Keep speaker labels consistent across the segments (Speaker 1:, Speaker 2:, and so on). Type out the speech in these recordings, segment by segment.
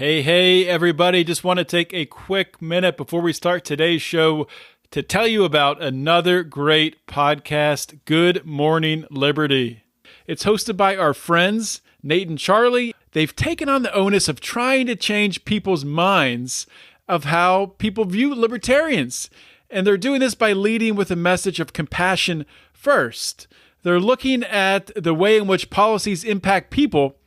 Speaker 1: Hey, everybody. Just want to take a quick minute before we start today's show to tell you about another great podcast, Good Morning Liberty. It's hosted by our friends, Nate and Charlie. They've taken on the onus of trying to change people's minds of how people view libertarians. And they're doing this by leading with a message of compassion first. They're looking at the way in which policies impact people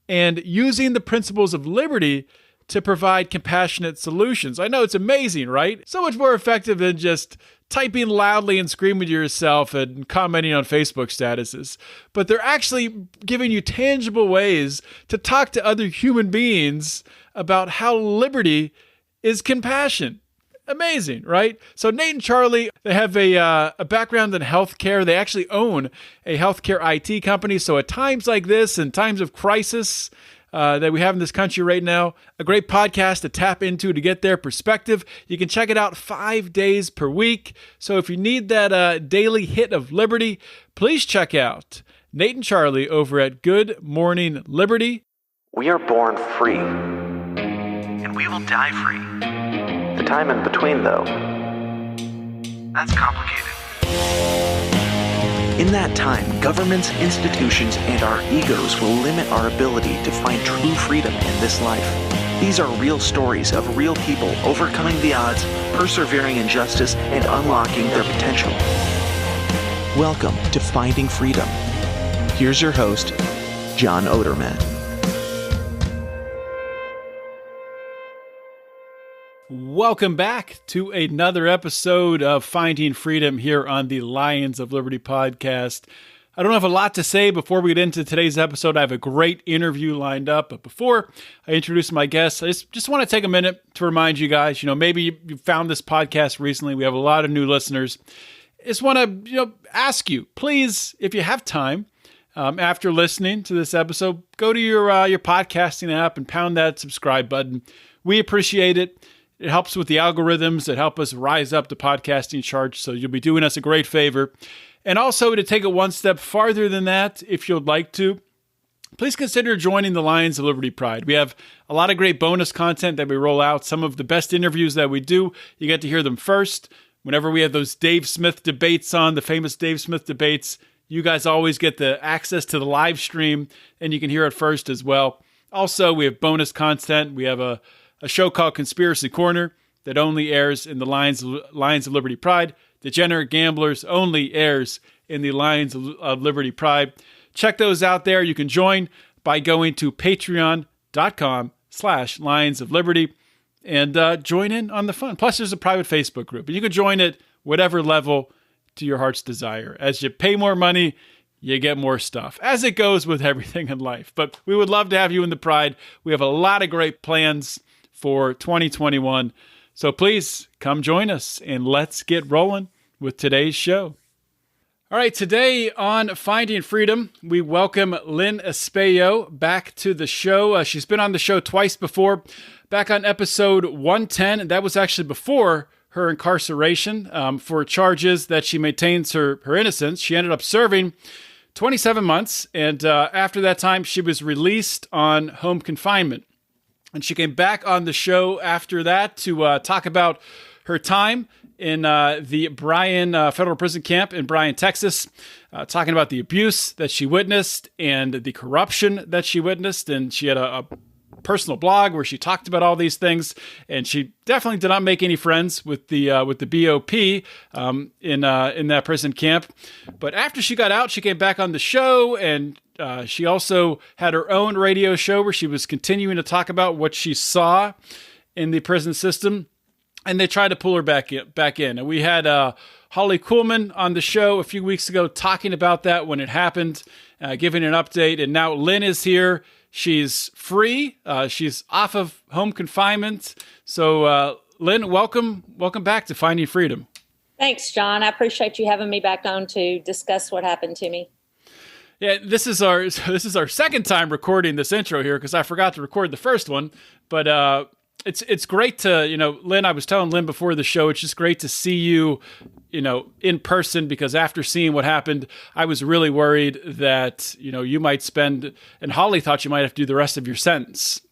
Speaker 1: and using the principles of liberty to provide compassionate solutions. I know it's amazing, right? So much more effective than just typing loudly and screaming to yourself and commenting on Facebook statuses. But they're actually giving you tangible ways to talk to other human beings about how liberty is compassion. Amazing, right? So Nate and Charlie, they have a background in healthcare. They actually own a healthcare IT company. So at times like this and times of crisis that we have in this country right now, a great podcast to tap into to get their perspective. You can check it out 5 days per week. So if you need that daily hit of liberty, please check out Nate and Charlie over at Good Morning Liberty.
Speaker 2: We are born free, and we will die free. The time in between, though, that's complicated. In that time, governments, institutions, and our egos will limit our ability to find true freedom in this life. These are real stories of real people overcoming the odds, persevering in justice, and unlocking their potential. Welcome to Finding Freedom. Here's your host, John Odermatt.
Speaker 1: Welcome back to another episode of Finding Freedom here on the Lions of Liberty podcast. I don't have a lot to say before we get into today's episode. I have a great interview lined up, but before I introduce my guests, I just want to take a minute to remind you guys, maybe you found this podcast recently. We have a lot of new listeners. I just want to, ask you, please, if you have time, after listening to this episode, go to your podcasting app and pound that subscribe button. We appreciate it. It helps with the algorithms that help us rise up the podcasting charts, so you'll be doing us a great favor. And also, to take it one step farther than that, if you'd like to, please consider joining the Lions of Liberty Pride. We have a lot of great bonus content that we roll out. Some of the best interviews that we do, you get to hear them first. Whenever we have those Dave Smith debates on, the famous Dave Smith debates, you guys always get the access to the live stream, and you can hear it first as well. Also, we have bonus content. We have a show called Conspiracy Corner that only airs in the Lions of Liberty Pride. Degenerate Gamblers only airs in the Lions of Liberty Pride. Check those out there. You can join by going to patreon.com/Lions of Liberty and join in on the fun. Plus, there's a private Facebook group, and you can join at whatever level to your heart's desire. As you pay more money, you get more stuff, as it goes with everything in life. But we would love to have you in the Pride. We have a lot of great plans for 2021. So please come join us and let's get rolling with today's show. All right, today on Finding Freedom, we welcome Lynn Espejo back to the show. She's been on the show twice before, back on episode 110, and that was actually before her incarceration for charges that she maintains her innocence. She ended up serving 27 months, and after that time, she was released on home confinement. And she came back on the show after that to talk about her time in the Bryan Federal Prison Camp in Bryan, Texas, talking about the abuse that she witnessed and the corruption that she witnessed. And she had a personal blog where she talked about all these things. And she definitely did not make any friends with the BOP in that prison camp. But after she got out, she came back on the show, and she also had her own radio show where she was continuing to talk about what she saw in the prison system, and they tried to pull her back in. And we had Holly Kuhlman on the show a few weeks ago talking about that when it happened, giving an update. And now Lynn is here. She's free. She's off of home confinement. So Lynn, welcome back to Finding Freedom.
Speaker 3: Thanks, John. I appreciate you having me back on to discuss what happened to me.
Speaker 1: Yeah, this is our second time recording this intro here because I forgot to record the first one. But it's great to, Lynn, I was telling Lynn before the show, it's just great to see you, in person, because after seeing what happened, I was really worried that, you might spend, and Holly thought you might have to do the rest of your sentence.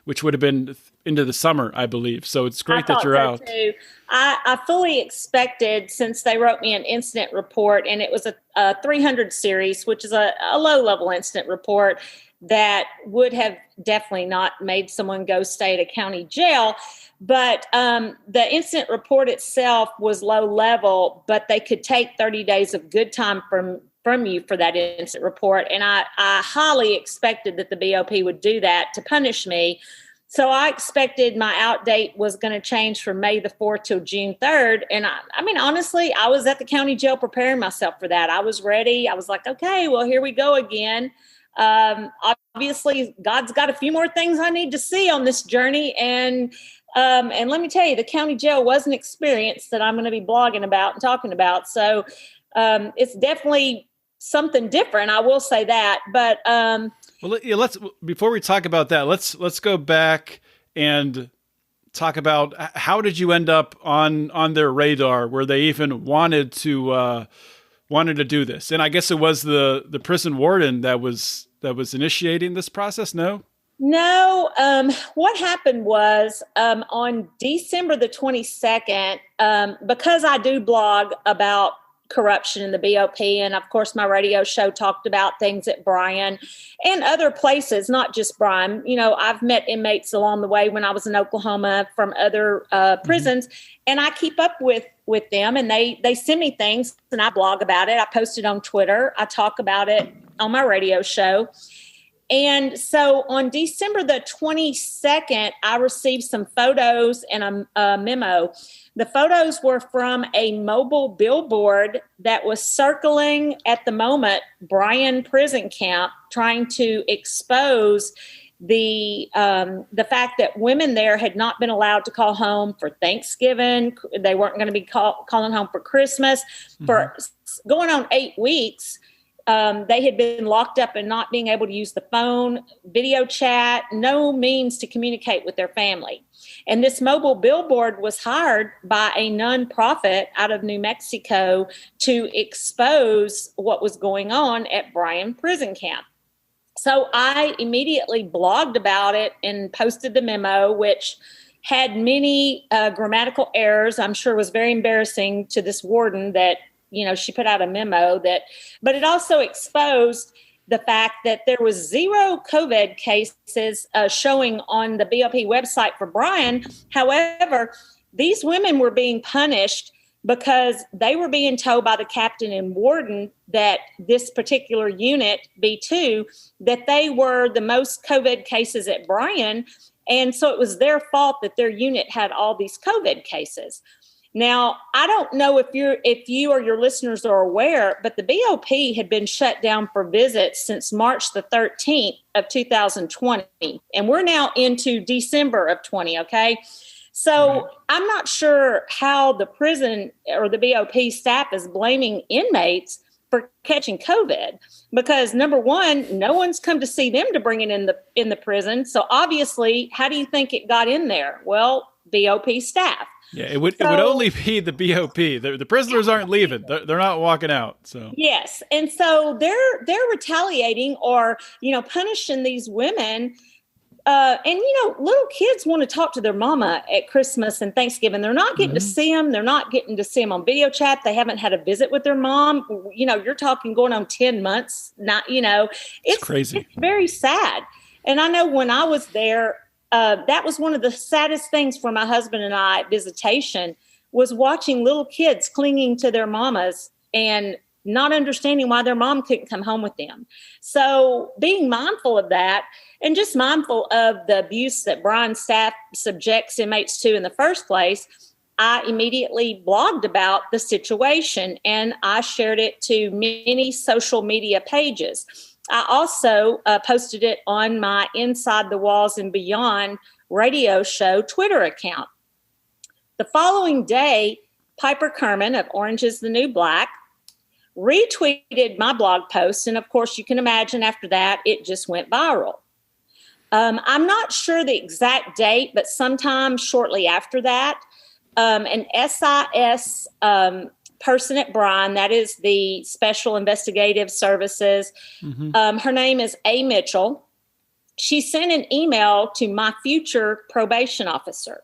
Speaker 1: which would have been into the summer, I believe. So it's great that you're out.
Speaker 3: Too. I fully expected, since they wrote me an incident report, and it was a 300 series, which is a low-level incident report that would have definitely not made someone go stay at a county jail. But the incident report itself was low level, but they could take 30 days of good time from you for that incident report. And I highly expected that the BOP would do that to punish me. So I expected my out date was going to change from May the 4th till June 3rd. And I mean, honestly, I was at the county jail preparing myself for that. I was ready. I was like, okay, well, here we go again. Obviously, God's got a few more things I need to see on this journey. And let me tell you, the county jail was an experience that I'm going to be blogging about and talking about. So it's definitely something different. I will say that. But
Speaker 1: well, yeah, let's, before we talk about that, let's go back and talk about how did you end up on their radar where they even wanted to do this. And I guess it was the prison warden that was initiating this process. No, what happened was on December the 22nd, because I do blog about corruption in the BOP, and of course my radio show talked about things at Bryan and other places, not just Bryan. You know, I've met inmates along the way when I was in Oklahoma from other prisons, and I keep up with them, and they send me things and I blog about it. I post it on Twitter. I talk about it on my radio show. And so on December the 22nd, I received some photos and a memo. The photos were from a mobile billboard that was circling at the moment Bryan Prison Camp, trying to expose the fact that women there had not been allowed to call home for Thanksgiving. They weren't going to be calling home for Christmas. For going on 8 weeks, they had been locked up and not being able to use the phone, video chat, no means to communicate with their family. And this mobile billboard was hired by a nonprofit out of New Mexico to expose what was going on at Bryan Prison Camp. So I immediately blogged about it and posted the memo, which had many grammatical errors. I'm sure was very embarrassing to this warden that, you know, she put out a memo but it also exposed the fact that there was 0 COVID cases showing on the BOP website for Bryan. However, these women were being punished because they were being told by the captain and warden that this particular unit, B2, that they were the most COVID cases at Bryan. And so it was their fault that their unit had all these COVID cases. Now, I don't know if you or your listeners are aware, but the BOP had been shut down for visits since March the 13th of 2020. And we're now into December of 20, okay? So I'm not sure how the prison or the BOP staff is blaming inmates for catching COVID, because number one, no one's come to see them to bring it in the prison. So obviously, how do you think it got in there? Well, BOP staff. Yeah, it would only be the BOP. The prisoners aren't leaving; they're not walking out. So
Speaker 3: yes, and so they're retaliating or punishing these women. And little kids want to talk to their mama at Christmas and Thanksgiving. They're not getting to see them. They're not getting to see them on video chat. They haven't had a visit with their mom. You're talking going on 10 months. It's crazy. It's very sad. And I know when I was there, that was one of the saddest things for my husband and I at visitation, was watching little kids clinging to their mamas and not understanding why their mom couldn't come home with them. So being mindful of that and just mindful of the abuse that Bryan staff subjects inmates to in the first place, I immediately blogged about the situation and I shared it to many social media pages. I also posted it on my Inside the Walls and Beyond radio show Twitter account. The following day, Piper Kerman of Orange is the New Black retweeted my blog post. And of course, you can imagine after that, it just went viral. I'm not sure the exact date, but sometime shortly after that, an SIS person at Bryan, that is the Special Investigative Services, her name is A. Mitchell. she sent an email to my future probation officer.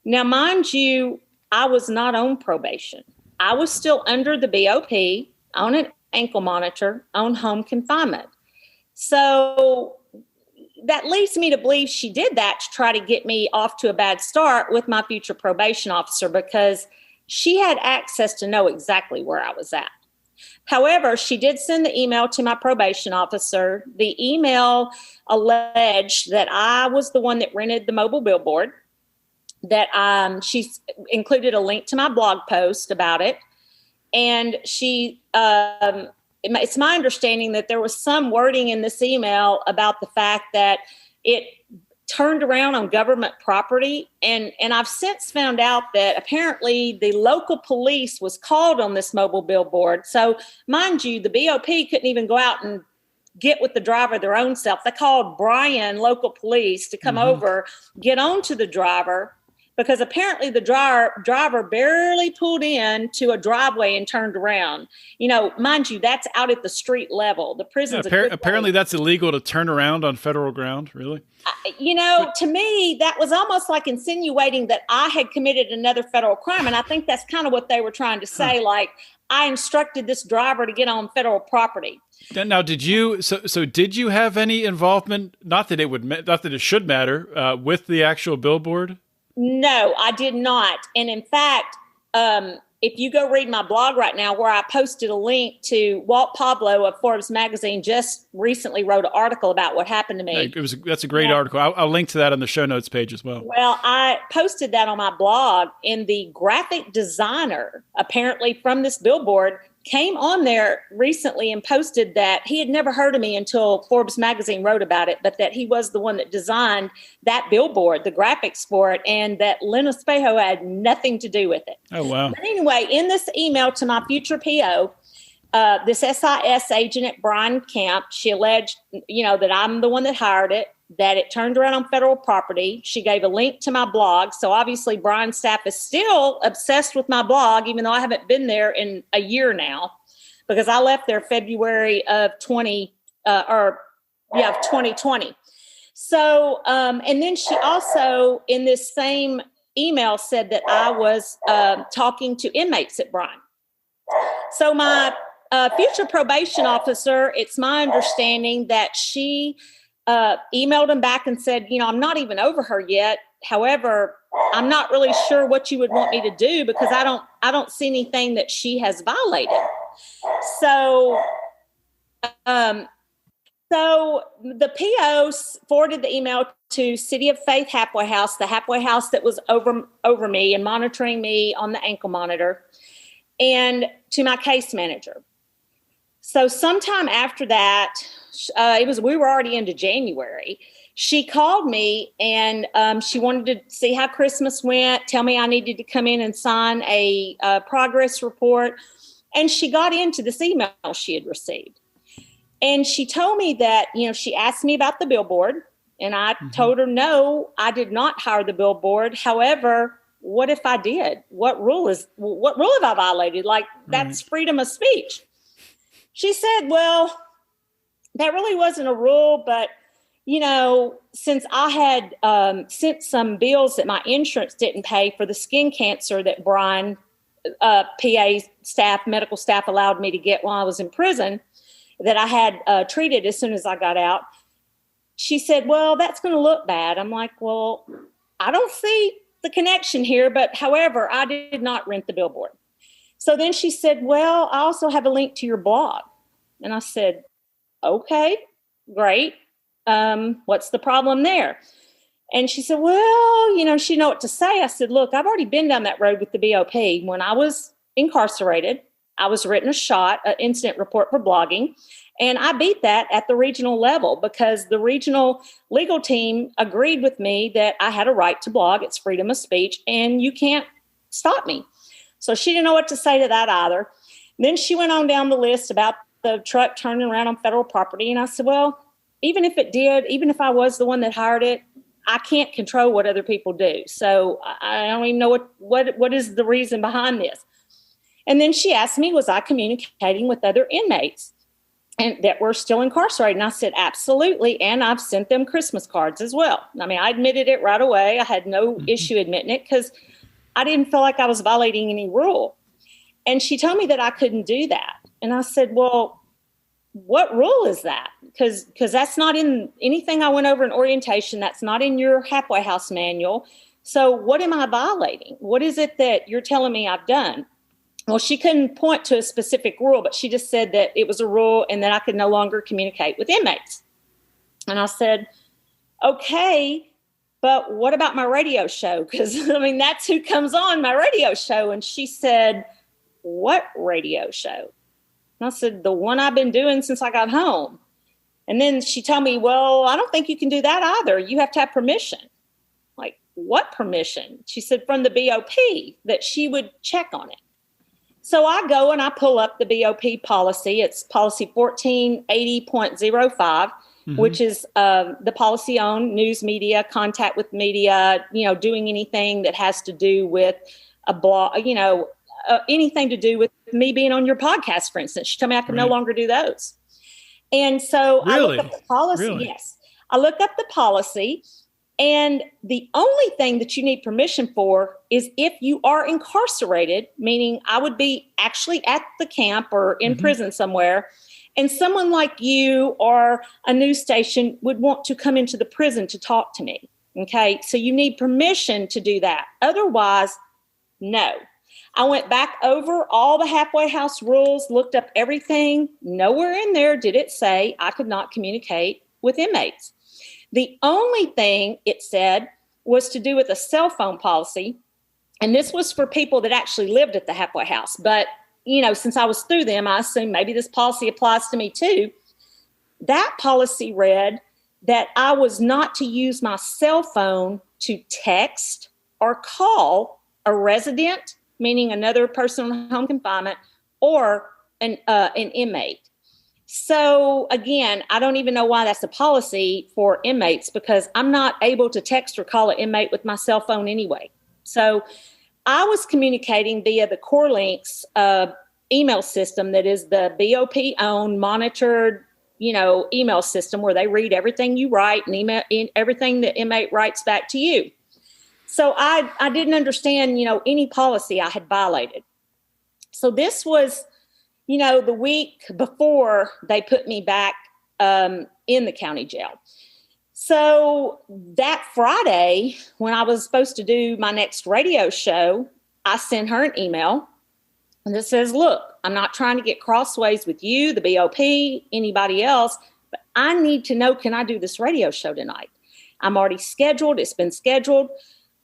Speaker 3: Now, mind you, I was not on probation. I was still under the BOP, on an ankle monitor, on home confinement. So that leads me to believe she did that to try to get me off to a bad start with my future probation officer, because she had access to know exactly where I was at. However, she did send the email to my probation officer. The email alleged that I was the one that rented the mobile billboard, that she included a link to my blog post about it. And she, it's my understanding that there was some wording in this email about the fact that it turned around on government property. And I've since found out that apparently the local police was called on this mobile billboard. So mind you, the BOP couldn't even go out and get with the driver their own self. They called Bryan local police to come over, get onto the driver, because apparently the driver barely pulled in to a driveway and turned around. You know, mind you, that's out at the street level. The prison's
Speaker 1: apparently that's illegal to turn around on federal ground, really?
Speaker 3: You know, to me, that was almost like insinuating that I had committed another federal crime. And I think that's kind of what they were trying to say, like, I instructed this driver to get on federal property.
Speaker 1: Now, did you have any involvement, not that it should matter, with the actual billboard?
Speaker 3: No, I did not. And in fact, if you go read my blog right now, where I posted a link to Walt Pablo of Forbes magazine, just recently wrote an article about what happened to me.
Speaker 1: That's a great article. I'll link to that on the show notes page as well.
Speaker 3: Well, I posted that on my blog, and the graphic designer, apparently from this billboard, came on there recently and posted that he had never heard of me until Forbes magazine wrote about it, but that he was the one that designed that billboard, the graphics for it, and that Lynn Espejo had nothing to do with it.
Speaker 1: Oh, wow.
Speaker 3: But anyway, in this email to my future PO, this SIS agent at Bryan Camp, she alleged, that I'm the one that hired it, that it turned around on federal property. She gave a link to my blog. So obviously Bryan staff is still obsessed with my blog, even though I haven't been there in a year now, because I left there February of 2020. So, and then she also in this same email said that I was talking to inmates at Bryan. So my future probation officer, it's my understanding that she emailed him back and said, I'm not even over her yet. However, I'm not really sure what you would want me to do, because I don't see anything that she has violated. So, so the PO forwarded the email to City of Faith halfway house, the halfway house that was over me and monitoring me on the ankle monitor, and to my case manager. So sometime after that, we were already into January. She called me and she wanted to see how Christmas went, tell me I needed to come in and sign a progress report. And she got into this email she had received. And she told me that, she asked me about the billboard, and I told her, no, I did not hire the billboard. However, what if I did? What rule have I violated? Like, that's freedom of speech. She said, well, that really wasn't a rule, but, since I had sent some bills that my insurance didn't pay for the skin cancer that Bryan PA staff, medical staff allowed me to get while I was in prison, that I had treated as soon as I got out. She said, well, that's going to look bad. I'm like, well, I don't see the connection here, but however, I did not rent the billboard. So then she said, well, I also have a link to your blog. And I said, okay, great. What's the problem there? And she said, well, she didn't know what to say. I said, look, I've already been down that road with the BOP. When I was incarcerated, I was written a shot, an incident report for blogging. And I beat that at the regional level because the regional legal team agreed with me that I had a right to blog. It's freedom of speech, and you can't stop me. So she didn't know what to say to that either. Then she went on down the list about the truck turning around on federal property. And I said, well, even if it did, even if I was the one that hired it, I can't control what other people do. So I don't even know what is the reason behind this. And then she asked me, was I communicating with other inmates? and that were still incarcerated. And I said, absolutely. And I've sent them Christmas cards as well. I mean, I admitted it right away. I had no issue admitting it because I didn't feel like I was violating any rule. And she told me that I couldn't do that. And I said, well, what rule is that? Because that's not in anything I went over in orientation. That's not in your halfway house manual. So what am I violating? What is it that you're telling me I've done? Well, she couldn't point to a specific rule, but she just said that it was a rule and that I could no longer communicate with inmates. And I said, okay, but what about my radio show? Because, I mean, that's who comes on my radio show. And she said, what radio show? And I said, the one I've been doing since I got home. And then she told me, well, I don't think you can do that either. You have to have permission. Like, what permission? She said, from the BOP, that she would check on it. So I go and I pull up the BOP policy. It's policy 1480.05, which is the policy on news media, contact with media, doing anything that has to do with a blog, anything to do with me being on your podcast, for instance. She told me I could no longer do those. And so I looked up the policy.
Speaker 1: Really?
Speaker 3: Yes. I looked up the policy. And the only thing that you need permission for is if you are incarcerated, meaning I would be actually at the camp or in prison somewhere, and someone like you or a news station would want to come into the prison to talk to me. Okay, so you need permission to do that. Otherwise, no. I went back over all the halfway house rules, looked up everything. Nowhere in there did it say I could not communicate with inmates. The only thing it said was to do with a cell phone policy. And this was for people that actually lived at the halfway house. But, since I was through them, I assumed maybe this policy applies to me too. That policy read that I was not to use my cell phone to text or call a resident, meaning another person on home confinement, or an inmate. So again, I don't even know why that's a policy for inmates, because I'm not able to text or call an inmate with my cell phone anyway. So I was communicating via the Core Links email system that is the BOP-owned, monitored, email system where they read everything you write and email everything the inmate writes back to you. So I didn't understand, any policy I had violated. So this was the week before they put me back in the county jail. So that Friday, when I was supposed to do my next radio show, I sent her an email and it says, look, I'm not trying to get crossways with you, the BOP, anybody else, but I need to know, can I do this radio show tonight? I'm already scheduled. It's been scheduled.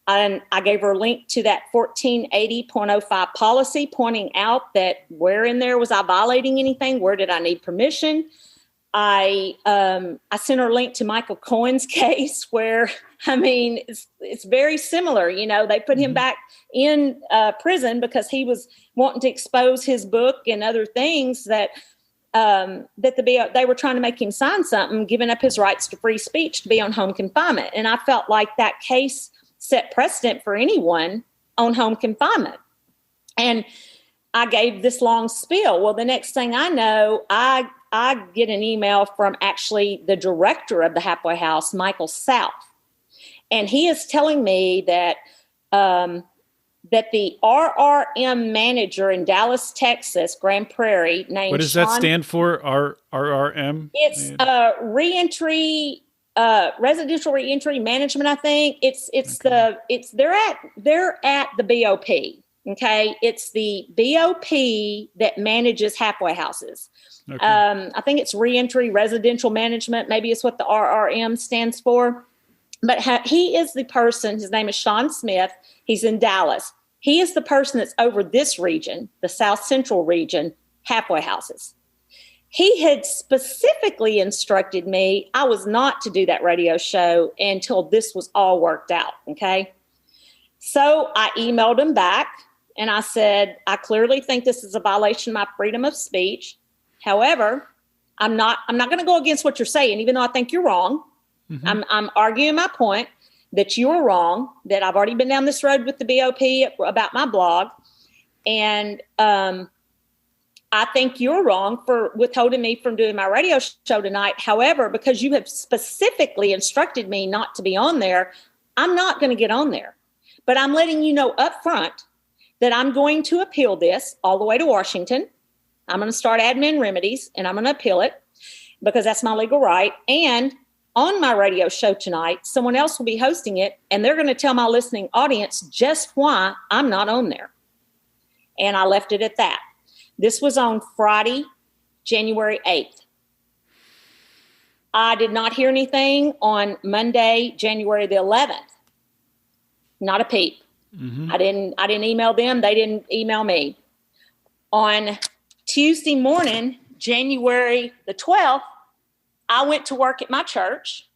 Speaker 3: And I gave her a link to that 1480.05 policy, pointing out that where in there was I violating anything? Where did I need permission? I sent her a link to Michael Cohen's case where, it's very siller. They put him back in prison because he was wanting to expose his book and other things that they were trying to make him sign something, giving up his rights to free speech to be on home confinement. And I felt like that case set precedent for anyone on home confinement. And I gave this long spiel. Well, the next thing I know, I get an email from actually the director of the halfway house, Michael South. And he is telling me that that the RRM manager in Dallas, Texas, Grand Prairie, named
Speaker 1: What does that stand for? RRM?
Speaker 3: It's reentry, residential reentry management. I think they're at the BOP. Okay, it's the BOP that manages halfway houses. Okay. I think it's reentry residential management. Maybe it's what the RRM stands for. But he is the person. His name is Sean Smith. He's in Dallas. He is the person that's over this region, the South Central region, halfway houses. He had specifically instructed me I was not to do that radio show until this was all worked out. Okay. So I emailed him back and I said, I clearly think this is a violation of my freedom of speech. However, I'm not going to go against what you're saying, even though I think you're wrong. Mm-hmm. I'm arguing my point that you were wrong, that I've already been down this road with the BOP about my blog. And I think you're wrong for withholding me from doing my radio show tonight. However, because you have specifically instructed me not to be on there, I'm not going to get on there. But I'm letting you know up front that I'm going to appeal this all the way to Washington. I'm going to start admin remedies and I'm going to appeal it because that's my legal right. And on my radio show tonight, someone else will be hosting it, and they're going to tell my listening audience just why I'm not on there. And I left it at that. This was on Friday, January 8th. I did not hear anything on Monday, January the 11th. Not a peep. Mm-hmm. I didn't email them. They didn't email me. On Tuesday morning, January the 12th, I went to work at my church.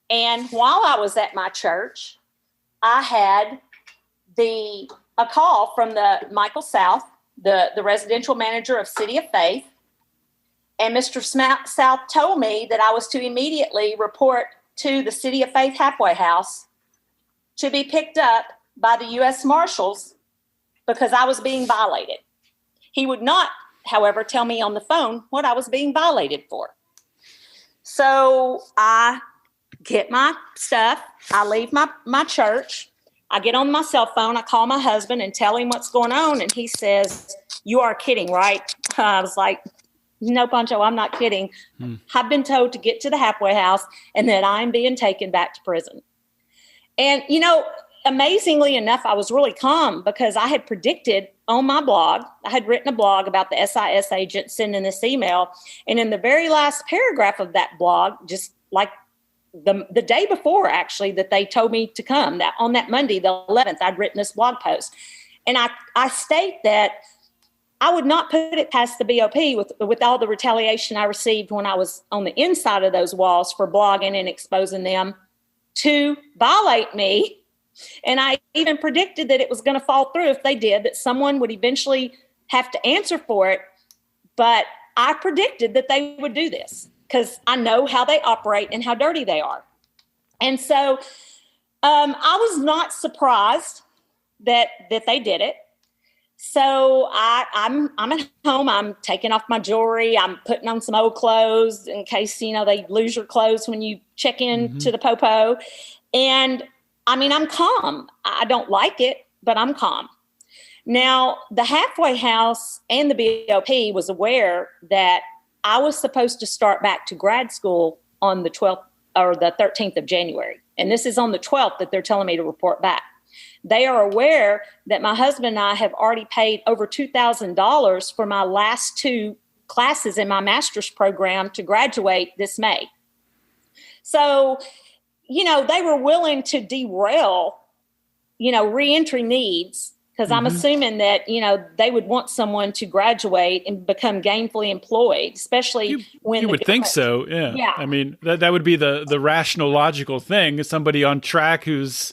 Speaker 3: And while I was at my church, I had a call from the Michael South, the residential manager of City of Faith. And Mr. South told me that I was to immediately report to the City of Faith halfway house to be picked up by the U.S. Marshals because I was being violated. He would not, however, tell me on the phone what I was being violated for. So I get my stuff. I leave my church. I get on my cell phone. I call my husband and tell him what's going on. And he says, "You are kidding, right?" I was like, "No, Pancho, I'm not kidding. I've been told to get to the halfway house and that I'm being taken back to prison." And, amazingly enough, I was really calm because I had predicted on my blog, I had written a blog about the SIS agent sending this email. And in the very last paragraph of that blog, just like the day before, actually, that they told me to come, that on that Monday, the 11th, I'd written this blog post. And I state that I would not put it past the BOP with all the retaliation I received when I was on the inside of those walls for blogging and exposing them to violate me. And I even predicted that it was going to fall through if they did, that someone would eventually have to answer for it. But I predicted that they would do this because I know how they operate and how dirty they are. And so I was not surprised that they did it. So I'm at home. I'm taking off my jewelry. I'm putting on some old clothes in case, they lose your clothes when you check in to the popo. And I'm calm. I don't like it, but I'm calm. Now, the halfway house and the BOP was aware that I was supposed to start back to grad school on the 12th or the 13th of January. And this is on the 12th that they're telling me to report back. They are aware that my husband and I have already paid over $2,000 for my last 2 classes in my master's program to graduate this May. So, they were willing to derail, reentry needs, because I'm assuming that, they would want someone to graduate and become gainfully employed, especially when
Speaker 1: you would think so. Yeah. Yeah. That would be the rational, logical thing. Somebody on track who's,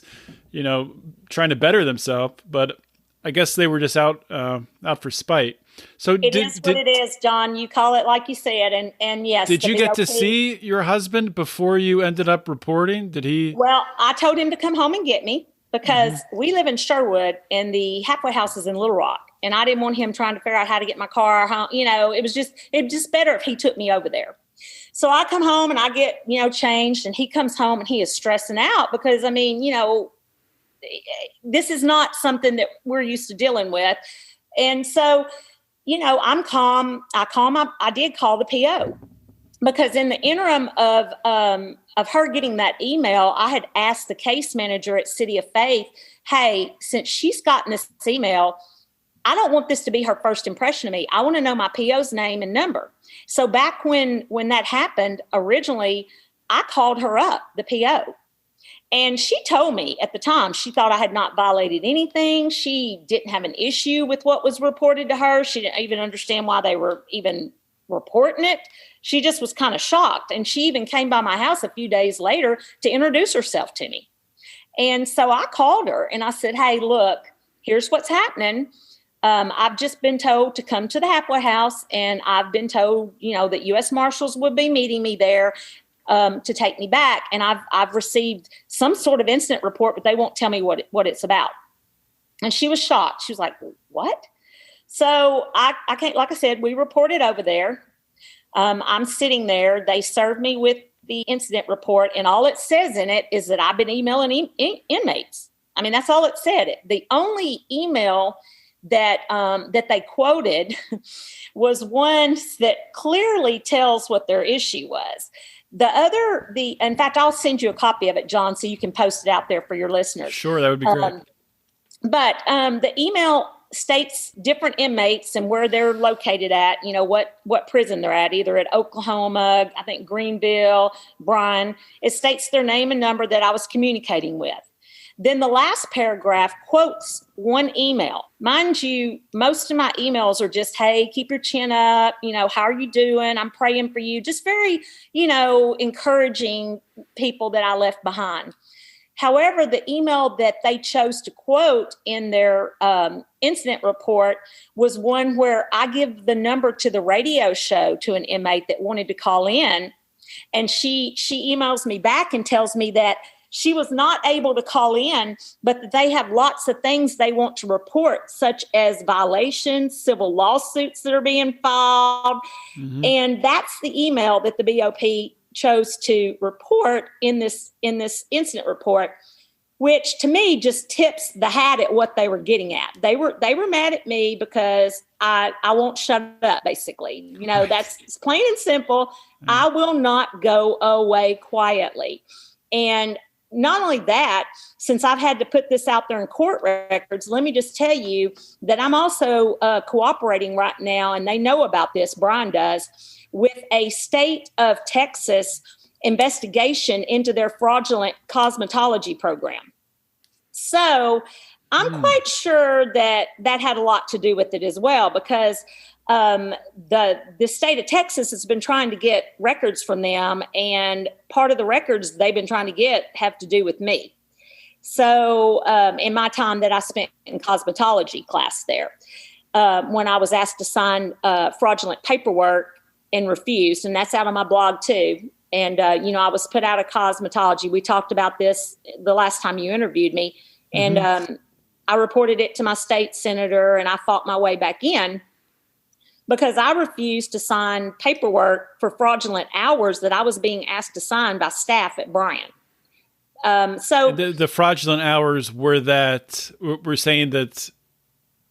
Speaker 1: trying to better themselves, but I guess they were just out for spite. So
Speaker 3: it is what it is, John. You call it like you said, and yes.
Speaker 1: Did you get to see your husband before you ended up reporting? Did he?
Speaker 3: Well, I told him to come home and get me because we live in Sherwood and the halfway house is in Little Rock, and I didn't want him trying to figure out how to get my car. It was just better if he took me over there. So I come home and I get changed, and he comes home and he is stressing out because this is not something that we're used to dealing with, and so. I'm calm. I did call the PO because in the interim of her getting that email, I had asked the case manager at City of Faith, "Hey, since she's gotten this email, I don't want this to be her first impression of me. I want to know my PO's name and number." So back when that happened, originally, I called her up, the PO. And she told me at the time she thought I had not violated anything. She didn't have an issue with what was reported to her. She didn't even understand why they were even reporting it. She just was kind of shocked. And she even came by my house a few days later to introduce herself to me. And so I called her and I said, "Hey, look, here's what's happening. I've just been told to come to the halfway house, and I've been told, that U.S. Marshals would be meeting me there. To take me back. And I've received some sort of incident report, but they won't tell me what it's about." And she was shocked. She was like, "What?" So I can't, like I said, we reported over there. I'm sitting there. They served me with the incident report, and all it says in it is that I've been emailing inmates. I mean, that's all it said. The only email that they quoted was one that clearly tells what their issue was. In fact, I'll send you a copy of it, John, so you can post it out there for your listeners.
Speaker 1: Sure, that would be great.
Speaker 3: But the email states different inmates and where they're located at, what prison they're at, either at Oklahoma, I think Greenville, Bryan. It states their name and number that I was communicating with. Then the last paragraph quotes one email. Mind you, most of my emails are just, hey, keep your chin up. How are you doing? I'm praying for you. Just very, encouraging people that I left behind. However, the email that they chose to quote in their incident report was one where I give the number to the radio show to an inmate that wanted to call in. And she emails me back and tells me that she was not able to call in, but that they have lots of things they want to report, such as violations, civil lawsuits that are being filed. Mm-hmm. And that's the email that the BOP chose to report in this incident report, which to me just tips the hat at what they were getting at. They were mad at me because I won't shut up, basically. That's plain and simple. Mm-hmm. I will not go away quietly. And not only that, since I've had to put this out there in court records, let me just tell you that I'm also cooperating right now, and they know about this, Bryan does, with a state of Texas investigation into their fraudulent cosmetology program. So I'm quite sure that had a lot to do with it as well, because the state of Texas has been trying to get records from them, and part of the records they've been trying to get have to do with me. So in my time that I spent in cosmetology class there, when I was asked to sign fraudulent paperwork and refused, and that's out on my blog too. And, I was put out of cosmetology. We talked about this the last time you interviewed me, and I reported it to my state senator, and I fought my way back in, because I refused to sign paperwork for fraudulent hours that I was being asked to sign by staff at Bryan. So
Speaker 1: the fraudulent hours we're saying that,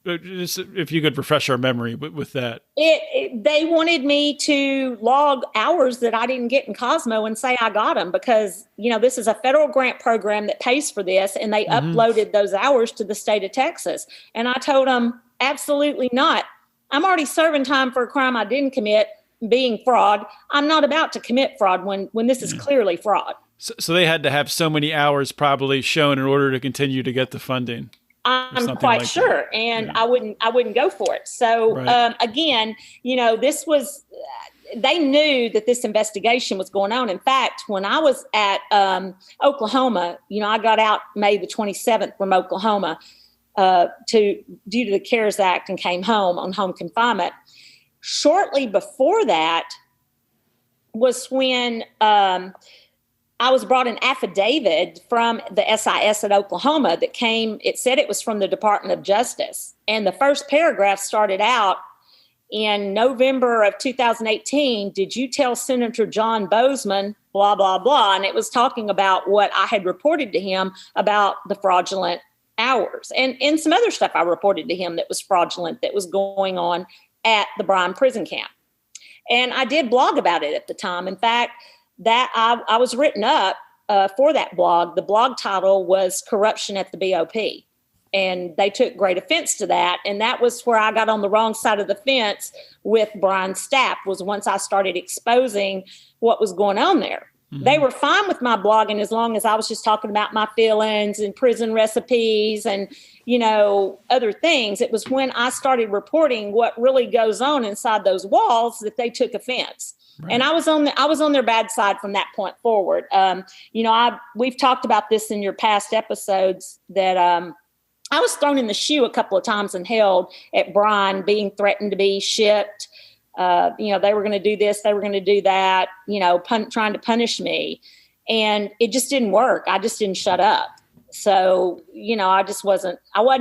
Speaker 1: just if you could refresh our memory with that.
Speaker 3: They wanted me to log hours that I didn't get in Cosmo and say I got them, because, this is a federal grant program that pays for this, and they uploaded those hours to the state of Texas. And I told them, absolutely not. I'm already serving time for a crime I didn't commit, being fraud. I'm not about to commit fraud when this is clearly fraud.
Speaker 1: So they had to have so many hours probably shown in order to continue to get the funding.
Speaker 3: I'm quite sure. That. And I wouldn't go for it. So right. Again, this was, they knew that this investigation was going on. In fact, when I was at Oklahoma, I got out May the 27th from Oklahoma due to the CARES Act, and came home on home confinement. Shortly before that was when I was brought an affidavit from the SIS at Oklahoma that came, it said it was from the Department of Justice. And the first paragraph started out, in November of 2018, did you tell Senator John Bozeman, blah, blah, blah. And it was talking about what I had reported to him about the fraudulent hours, and some other stuff I reported to him that was fraudulent, that was going on at the Bryan prison camp. And I did blog about it at the time. In fact, that I was written up for that blog. The blog title was Corruption at the BOP. And they took great offense to that. And that was where I got on the wrong side of the fence with Bryan's staff, was once I started exposing what was going on there. Mm-hmm. They were fine with my blogging as long as I was just talking about my feelings and prison recipes and, other things. It was when I started reporting what really goes on inside those walls that they took offense. Right. And I was on their bad side from that point forward. We've talked about this in your past episodes, that I was thrown in the shoe a couple of times and held at Bryan, being threatened to be shipped. They were going to do this, they were going to do that, trying to punish me. And it just didn't work. I just didn't shut up. So, I wasn't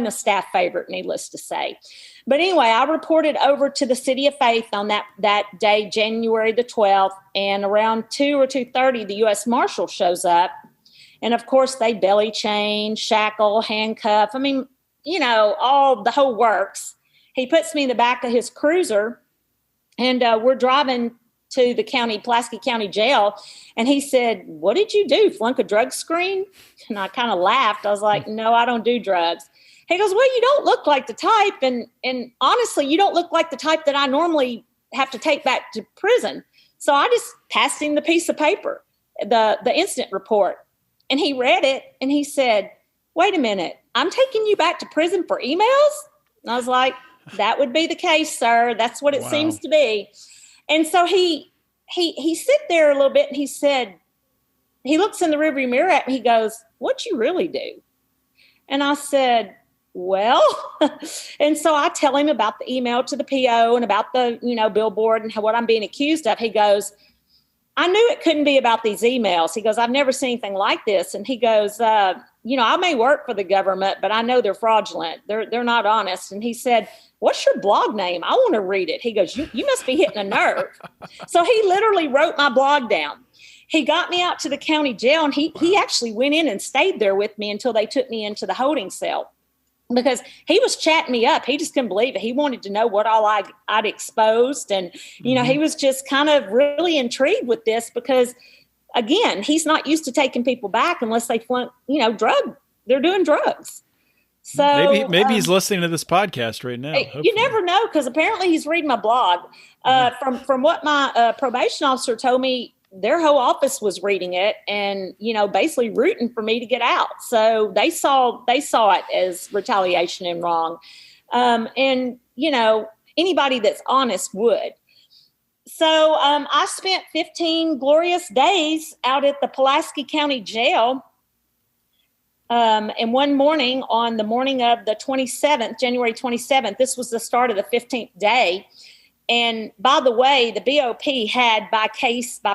Speaker 3: a staff favorite, needless to say. But anyway, I reported over to the City of Faith on that day, January the 12th, and around 2 or 2:30, the U.S. Marshal shows up. And of course, they belly chain, shackle, handcuff. I mean, all the whole works. He puts me in the back of his cruiser, and we're driving to the Pulaski County Jail. And he said, "What did you do? Flunk a drug screen?" And I kind of laughed. I was like, "No, I don't do drugs." He goes, "Well, you don't look like the type. And honestly, you don't look like the type that I normally have to take back to prison." So I just passed him the piece of paper, the incident report. And he read it and he said, "Wait a minute, I'm taking you back to prison for emails?" And I was like, "That would be the case, sir. That's what it seems to be." And so he sit there a little bit and he said, he looks in the rearview mirror at me. He goes, "What'd you really do?" And I said, "Well," and so I tell him about the email to the PO and about the, billboard and what I'm being accused of. He goes, "I knew it couldn't be about these emails." He goes, "I've never seen anything like this." And he goes, "I may work for the government, but I know they're fraudulent. They're not honest." And he said, "What's your blog name? I want to read it." He goes, you must be hitting a nerve." So he literally wrote my blog down. He got me out to the county jail, and he actually went in and stayed there with me until they took me into the holding cell, because he was chatting me up. He just couldn't believe it. He wanted to know what all I'd exposed. And, he was just kind of really intrigued with this because, again, he's not used to taking people back unless they flunk, they're doing drugs. So
Speaker 1: maybe he's listening to this podcast right now.
Speaker 3: You never know, because apparently he's reading my blog. From what my probation officer told me, their whole office was reading it and, basically rooting for me to get out. So they saw it as retaliation and wrong. Anybody that's honest would. So I spent 15 glorious days out at the Pulaski County Jail. And one morning, on the morning of the 27th, January 27th, this was the start of the 15th day. And by the way, the BOP had by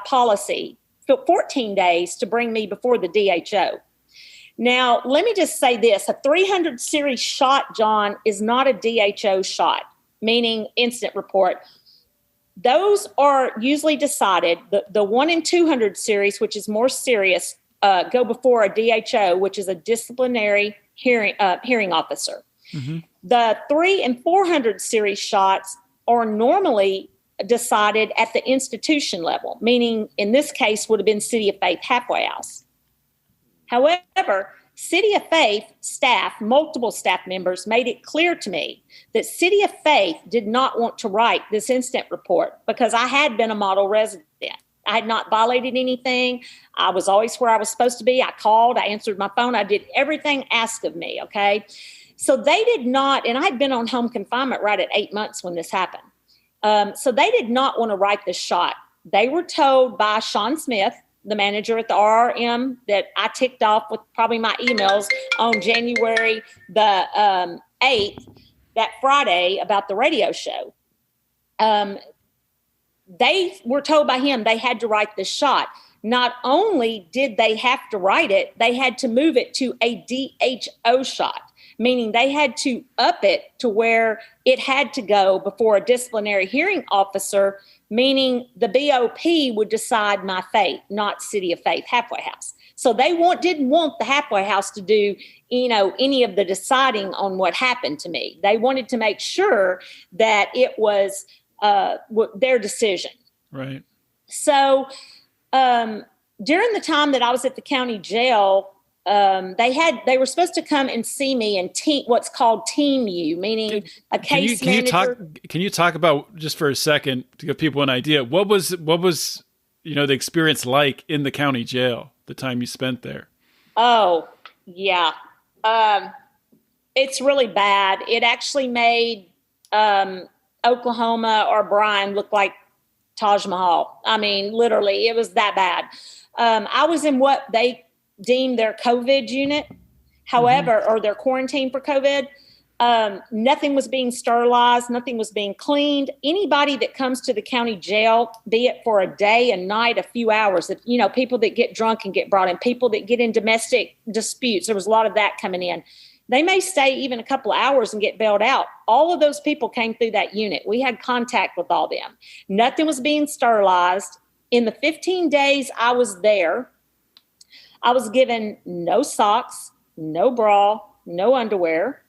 Speaker 3: policy 14 days to bring me before the DHO. Now, let me just say this. A 300 series shot, John, is not a DHO shot, meaning incident report. Those are usually decided. The 1 in 200 series, which is more serious, go before a DHO, which is a disciplinary hearing officer. Mm-hmm. The 3 and 400 series shots are normally decided at the institution level, meaning in this case would have been City of Faith halfway house. However, City of Faith staff, multiple staff members, made it clear to me that City of Faith did not want to write this incident report because I had been a model resident. I had not violated anything. I was always where I was supposed to be. I called, I answered my phone. I did everything asked of me, okay? So they did not, and I had been on home confinement right at 8 months when this happened. So they did not want to write this shot. They were told by Sean Smith, the manager at the RRM, that I ticked off with probably my emails on January the 8th, that Friday, about the radio show. They were told by him they had to write this shot. Not only did they have to write it, they had to move it to a DHO shot, meaning they had to up it to where it had to go before a disciplinary hearing officer, meaning the BOP would decide my fate, not City of Faith halfway house. So they didn't want the halfway house to do, any of the deciding on what happened to me. They wanted to make sure that it was their decision.
Speaker 1: Right.
Speaker 3: So during the time that I was at the county jail, they were supposed to come and see me and what's called team you, meaning a case manager.
Speaker 1: Can you talk about, just for a second, to give people an idea, what was the experience like in the county jail, the time you spent there?
Speaker 3: Oh, yeah. It's really bad. It actually made Oklahoma or Bryan look like Taj Mahal. I mean, literally, it was that bad. I was in what they deemed their COVID unit, however, or their quarantine for COVID. Nothing was being sterilized. Nothing was being cleaned. Anybody that comes to the county jail, be it for a day, a night, a few hours, people that get drunk and get brought in, people that get in domestic disputes, there was a lot of that coming in. They may stay even a couple of hours and get bailed out. All of those people came through that unit. We had contact with all them. Nothing was being sterilized. In the 15 days I was there, I was given no socks, no bra, no underwear.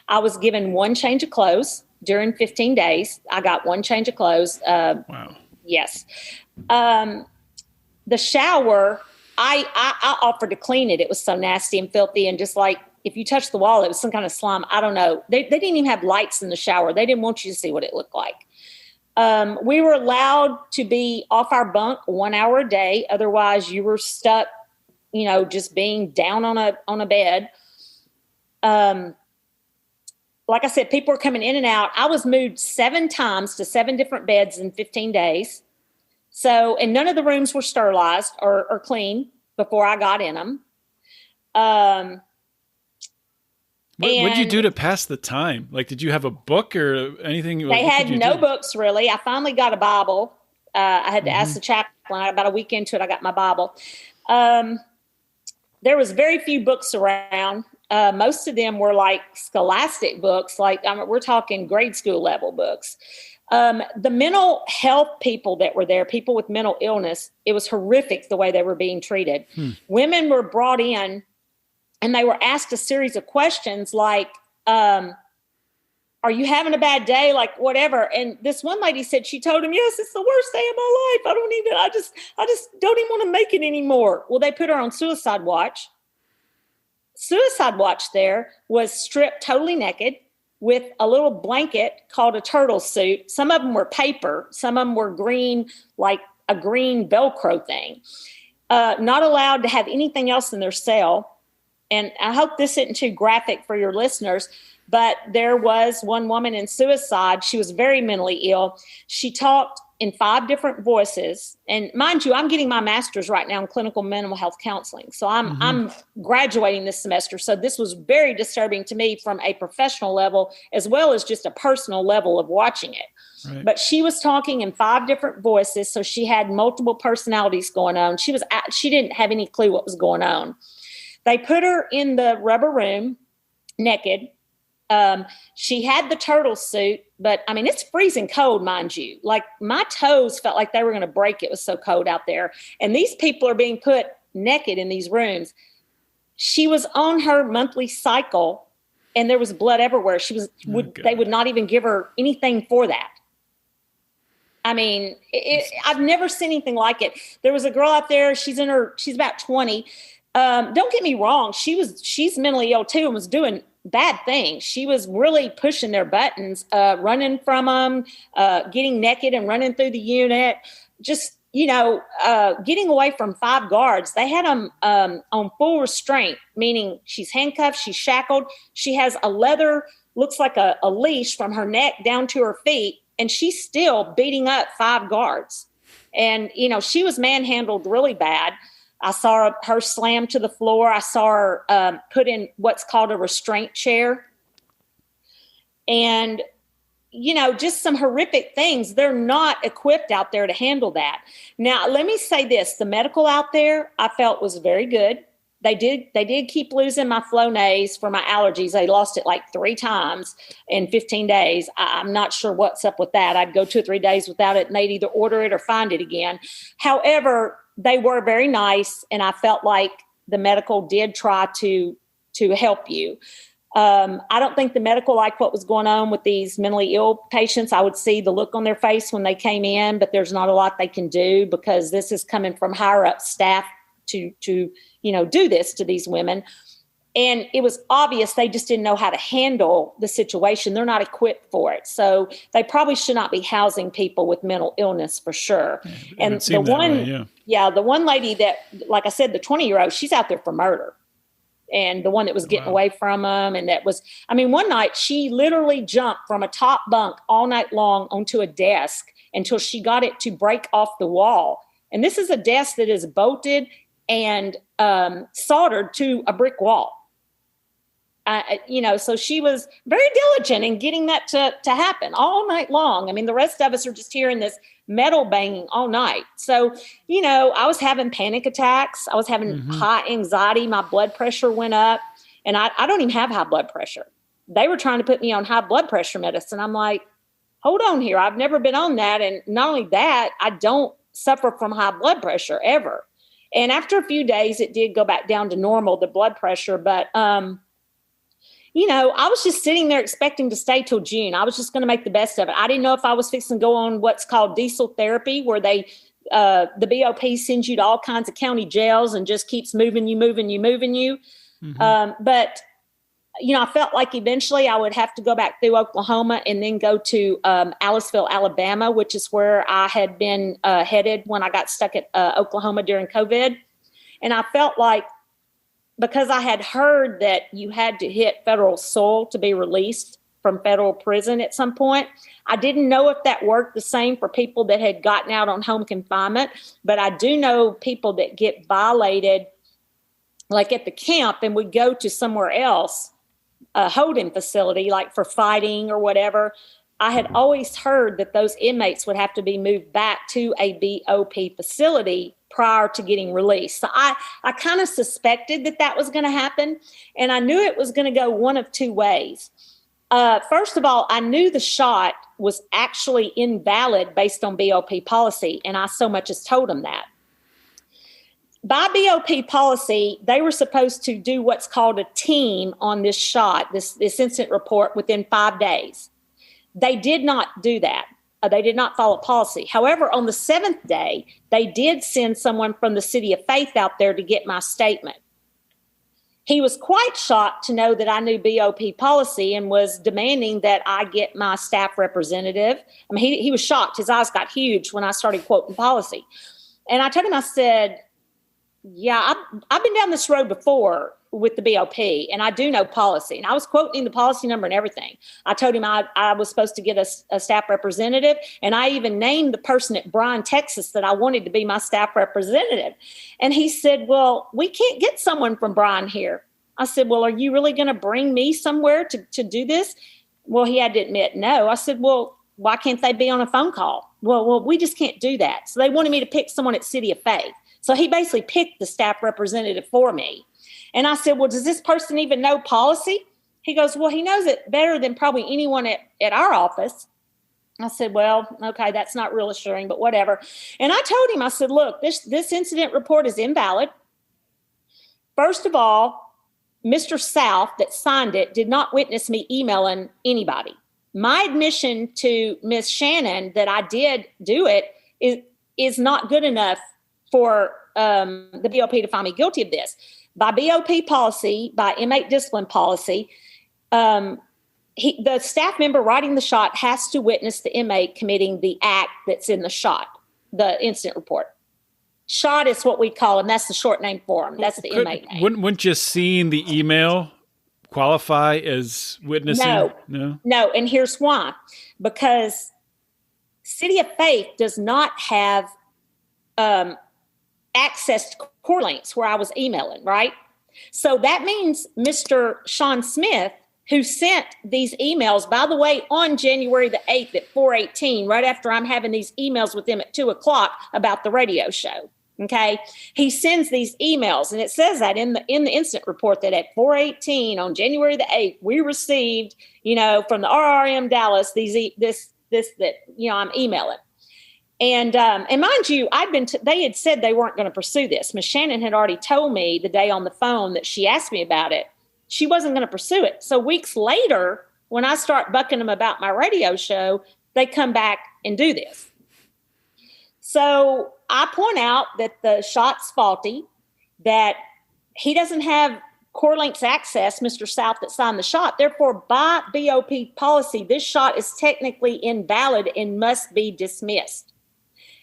Speaker 3: I was given one change of clothes during 15 days. I got one change of clothes.
Speaker 1: Wow.
Speaker 3: Yes. The shower, I offered to clean it. It was so nasty and filthy, and just like, if you touch the wall, it was some kind of slime. I don't know. They didn't even have lights in the shower. They didn't want you to see what it looked like. We were allowed to be off our bunk 1 hour a day. Otherwise, you were stuck, just being down on a bed. Like I said, people were coming in and out. I was moved 7 times to 7 different beds in 15 days. So, and none of the rooms were sterilized or clean before I got in them.
Speaker 1: What did you do to pass the time? Like, did you have a book or anything?
Speaker 3: They had no books, really. I finally got a Bible. I had to ask the chaplain. About a week into it, I got my Bible. There was very few books around. Most of them were like scholastic books. We're talking grade school level books. The mental health people that were there, people with mental illness, it was horrific the way they were being treated. Women were brought in, and they were asked a series of questions like, are you having a bad day? Like, whatever. And this one lady said, she told him, yes, it's the worst day of my life. I just don't even want to make it anymore. Well, they put her on suicide watch. Suicide watch there was stripped totally naked with a little blanket called a turtle suit. Some of them were paper. Some of them were green, like a green Velcro thing. Not allowed to have anything else in their cell. And I hope this isn't too graphic for your listeners, but there was one woman in suicide. She was very mentally ill. She talked in 5 different voices. And mind you, I'm getting my master's right now in clinical mental health counseling. So I'm graduating this semester. So this was very disturbing to me from a professional level, as well as just a personal level of watching it. Right. But she was talking in 5 different voices. So she had multiple personalities going on. She didn't have any clue what was going on. They put her in the rubber room naked. She had the turtle suit, but it's freezing cold, mind you. Like, my toes felt like they were going to break. It was so cold out there. And these people are being put naked in these rooms. She was on her monthly cycle, and there was blood everywhere. They would not even give her anything for that. I've never seen anything like it. There was a girl out there. She's about 20. Don't get me wrong. She's mentally ill too and was doing bad things. She was really pushing their buttons, running from them, getting naked and running through the unit, just, getting away from 5 guards. They had them on full restraint, meaning she's handcuffed, she's shackled. She has a leather, looks like a leash from her neck down to her feet, and she's still beating up 5 guards. And, she was manhandled really bad. I saw her slammed to the floor. I saw her put in what's called a restraint chair. And, just some horrific things. They're not equipped out there to handle that. Now, let me say this. The medical out there, I felt, was very good. They did keep losing my Flonase for my allergies. They lost it like 3 times in 15 days. I'm not sure what's up with that. I'd go 2 or 3 days without it, and they'd either order it or find it again. However, they were very nice, and I felt like the medical did try to help you. I don't think the medical liked what was going on with these mentally ill patients. I would see the look on their face when they came in, but there's not a lot they can do because this is coming from higher up staff to do this to these women. And it was obvious they just didn't know how to handle the situation. They're not equipped for it. So they probably should not be housing people with mental illness for sure. Yeah, and the one lady that, like I said, the 20-year-old, she's out there for murder. And the one that was getting away from them. And that was, one night she literally jumped from a top bunk all night long onto a desk until she got it to break off the wall. And this is a desk that is bolted and soldered to a brick wall. So she was very diligent in getting that to happen all night long. I mean, the rest of us are just hearing this metal banging all night. So, I was having panic attacks. I was having high anxiety. My blood pressure went up, and I don't even have high blood pressure. They were trying to put me on high blood pressure medicine. I'm like, hold on here. I've never been on that. And not only that, I don't suffer from high blood pressure ever. And after a few days, it did go back down to normal, the blood pressure. But, I was just sitting there expecting to stay till June. I was just going to make the best of it. I didn't know if I was fixing to go on what's called diesel therapy, where the BOP sends you to all kinds of county jails and just keeps moving you. But I felt like eventually I would have to go back through Oklahoma and then go to Aliceville, Alabama, which is where I had been headed when I got stuck at Oklahoma during COVID. And I felt like, because I had heard that you had to hit federal soil to be released from federal prison at some point, I didn't know if that worked the same for people that had gotten out on home confinement. But I do know people that get violated, like at the camp, and would go to somewhere else, a holding facility, like for fighting or whatever. I had always heard that those inmates would have to be moved back to a BOP facility prior to getting released. So I kind of suspected that was going to happen, and I knew it was going to go one of two ways. First of all, I knew the shot was actually invalid based on BOP policy, and I so much as told them that. By BOP policy, they were supposed to do what's called a team on this shot, this incident report, within 5 days. They did not do that. They did not follow policy. However, on the 7th day, they did send someone from the City of Faith out there to get my statement. He was quite shocked to know that I knew BOP policy and was demanding that I get my staff representative. I mean, he was shocked. His eyes got huge when I started quoting policy. And I told him, I said, yeah, I've been down this road before with the BOP, and I do know policy. And I was quoting the policy number and everything. I told him I was supposed to get a staff representative, and I even named the person at Bryan, Texas, that I wanted to be my staff representative. And he said, well, we can't get someone from Bryan here. I said, well, are you really going to bring me somewhere to do this? Well, he had to admit no. I said, well, why can't they be on a phone call? Well, we just can't do that. So they wanted me to pick someone at City of Faith. So he basically picked the staff representative for me. And I said, well, does this person even know policy? He goes, well, he knows it better than probably anyone at our office. I said, well, okay, that's not real assuring, but whatever. And I told him, I said, look, this incident report is invalid. First of all, Mr. South that signed it did not witness me emailing anybody. My admission to Ms. Shannon that I did do it is not good enough for the BOP to find me guilty of this. By BOP policy, by inmate discipline policy, the staff member writing the shot has to witness the inmate committing the act that's in the shot, the incident report. Shot is what we call him. That's the short name for him. That's the inmate name.
Speaker 1: Wouldn't just seeing the email qualify as witnessing? No.
Speaker 3: And here's why. Because City of Faith does not have access to core links where I was emailing, right? So that means Mr. Sean Smith, who sent these emails, by the way, on January the 8th at 4:18, right after I'm having these emails with him at 2:00 about the radio show. Okay. He sends these emails, and it says that in the incident report that at 4:18 on January the 8th, we received, from the RRM Dallas, I'm emailing. And mind you, they had said they weren't going to pursue this. Ms. Shannon had already told me the day on the phone that she asked me about it, she wasn't going to pursue it. So weeks later, when I start bucking them about my radio show, they come back and do this. So I point out that the shot's faulty, that he doesn't have core links access, Mr. South that signed the shot. Therefore, by BOP policy, this shot is technically invalid and must be dismissed.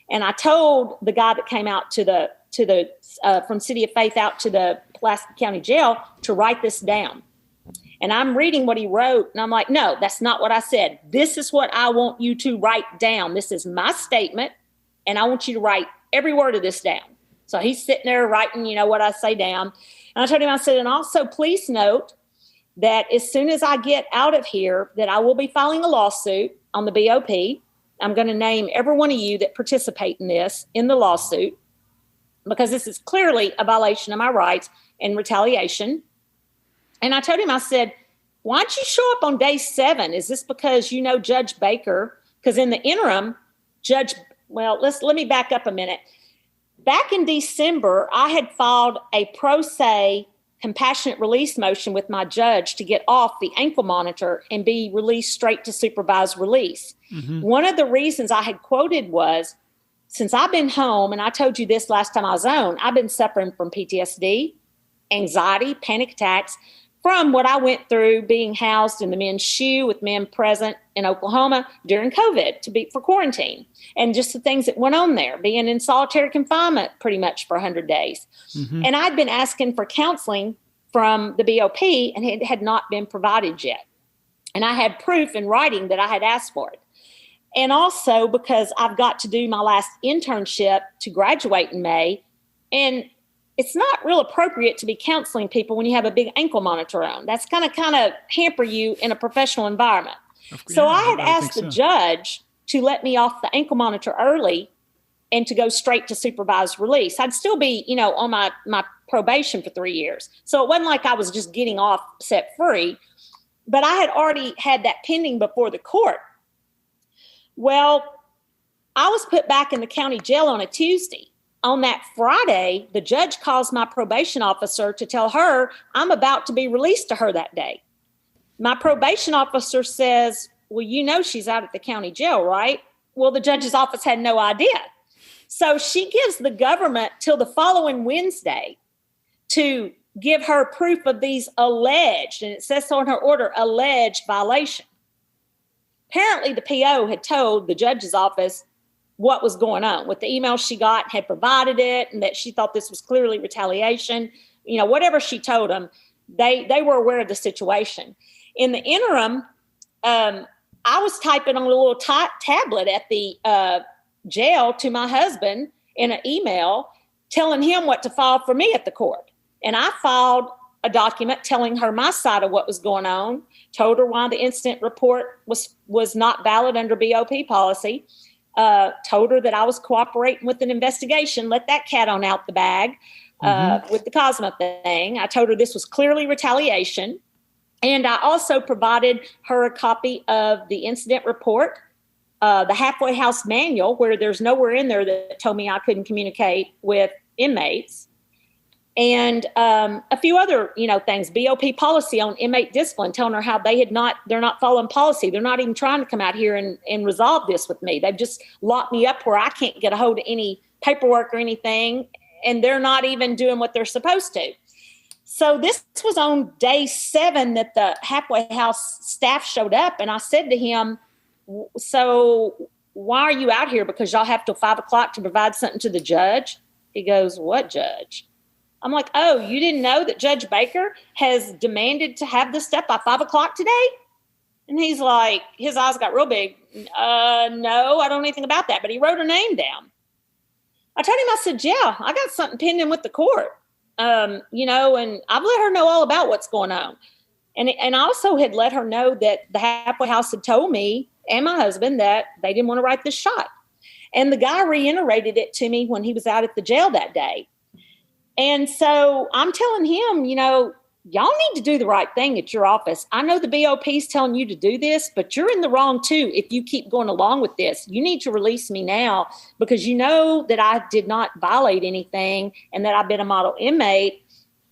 Speaker 3: And I told the guy that came out from City of Faith out to the Pulaski County Jail to write this down. And I'm reading what he wrote, and I'm like, no, that's not what I said. This is what I want you to write down. This is my statement, and I want you to write every word of this down. So he's sitting there writing, what I say down. And I told him, I said, and also please note that as soon as I get out of here, that I will be filing a lawsuit on the BOP. I'm going to name every one of you that participate in this in the lawsuit, because this is clearly a violation of my rights and retaliation. And I told him, I said, why don't you show up on day 7? Is this because you know Judge Baker? Because in the interim, let me back up a minute. Back in December, I had filed a pro se compassionate release motion with my judge to get off the ankle monitor and be released straight to supervised release. Mm-hmm. One of the reasons I had quoted was, since I've been home, and I told you this last time I was on, I've been suffering from PTSD, anxiety, panic attacks from what I went through being housed in the men's SHU with men present in Oklahoma during COVID for quarantine, and just the things that went on there, being in solitary confinement pretty much for 100 days. Mm-hmm. And I'd been asking for counseling from the BOP, and it had not been provided yet. And I had proof in writing that I had asked for it. And also because I've got to do my last internship to graduate in May, and it's not real appropriate to be counseling people when you have a big ankle monitor on. That's kind of hamper you in a professional environment. So I had asked the judge to let me off the ankle monitor early and to go straight to supervised release. I'd still be, on my probation for 3 years. So it wasn't like I was just getting off set free, but I had already had that pending before the court. Well, I was put back in the county jail on a Tuesday. On that Friday, the judge calls my probation officer to tell her I'm about to be released to her that day. My probation officer says, well, she's out at the county jail, right? Well, the judge's office had no idea. So she gives the government till the following Wednesday to give her proof of these alleged, and it says so in her order, alleged violation. Apparently, the PO had told the judge's office what was going on with the email she got, had provided it, and that she thought this was clearly retaliation. Whatever she told them, they were aware of the situation. In the interim, I was typing on a little tablet at the jail to my husband in an email telling him what to file for me at the court. And I filed a document telling her my side of what was going on, told her why the incident report was not valid under BOP policy, told her that I was cooperating with an investigation, let that cat on out the bag with the Cosmo thing. I told her this was clearly retaliation. And I also provided her a copy of the incident report, the halfway house manual, where there's nowhere in there that told me I couldn't communicate with inmates, and a few other, things, BOP policy on inmate discipline, telling her how they're not following policy. They're not even trying to come out here and resolve this with me. They've just locked me up where I can't get a hold of any paperwork or anything, and they're not even doing what they're supposed to. So this was on day 7 that the halfway house staff showed up, and I said to him, so why are you out here? Because y'all have till 5:00 to provide something to the judge? He goes, what judge? I'm like, oh, you didn't know that Judge Baker has demanded to have this stuff by 5:00 today? And he's like, his eyes got real big. No, I don't know anything about that. But he wrote her name down. I told him, I said, yeah, I got something pending with the court. And I've let her know all about what's going on. And I also had let her know that the halfway house had told me and my husband that they didn't want to write this shot. And the guy reiterated it to me when he was out at the jail that day. And so I'm telling him, y'all need to do the right thing at your office. I know the BOP is telling you to do this, but you're in the wrong too. If you keep going along with this, you need to release me now, because you know that I did not violate anything and that I've been a model inmate.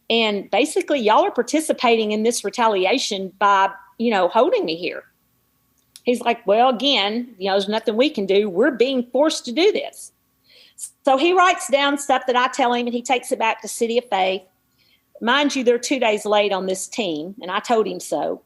Speaker 3: And basically y'all are participating in this retaliation by, holding me here. He's like, well, again, there's nothing we can do. We're being forced to do this. So he writes down stuff that I tell him, and he takes it back to City of Faith. Mind you, they're 2 days late on this team, and I told him so.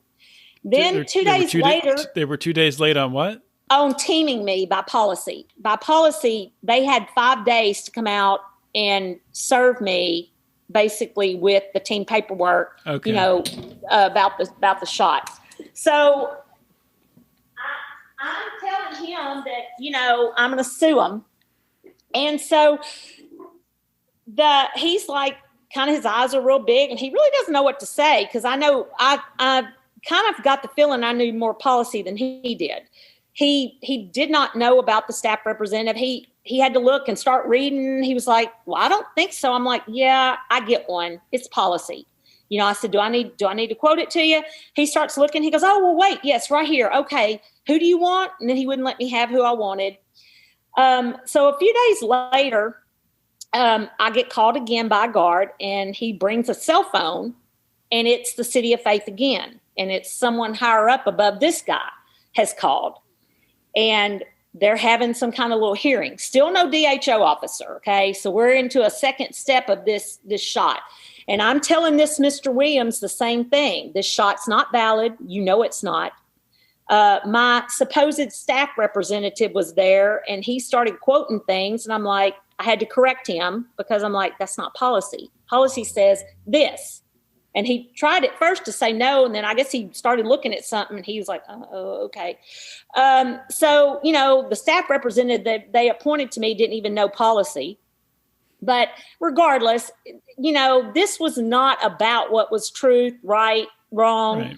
Speaker 3: Then 2 days later...
Speaker 1: They were 2 days late on what?
Speaker 3: On teaming me by policy. By policy, they had 5 days to come out and serve me, basically, with the team paperwork, about the shots. So I'm telling him that, I'm going to sue him. And so he's like, kind of his eyes are real big, and he really doesn't know what to say, because I know I kind of got the feeling I knew more policy than he did. He did not know about the staff representative. He had to look and start reading. He was like, well, I don't think so. I'm like, yeah, I get one. It's policy. I said, do I need to quote it to you? He starts looking. He goes, oh, well, wait. Yes, right here. Okay. Who do you want? And then he wouldn't let me have who I wanted. So a few days later, I get called again by a guard, and he brings a cell phone, and it's the City of Faith again. And it's someone higher up above this guy has called, and they're having some kind of little hearing. Still no DHO officer. Okay. So we're into a second step of this shot. And I'm telling this Mr. Williams the same thing. This shot's not valid. It's not. My supposed staff representative was there, and he started quoting things. And I'm like, I had to correct him, because I'm like, that's not policy. Policy says this. And he tried at first to say no. And then I guess he started looking at something, and he was like, oh, okay. So, the staff representative that they appointed to me didn't even know policy. But regardless, this was not about what was truth, right, wrong.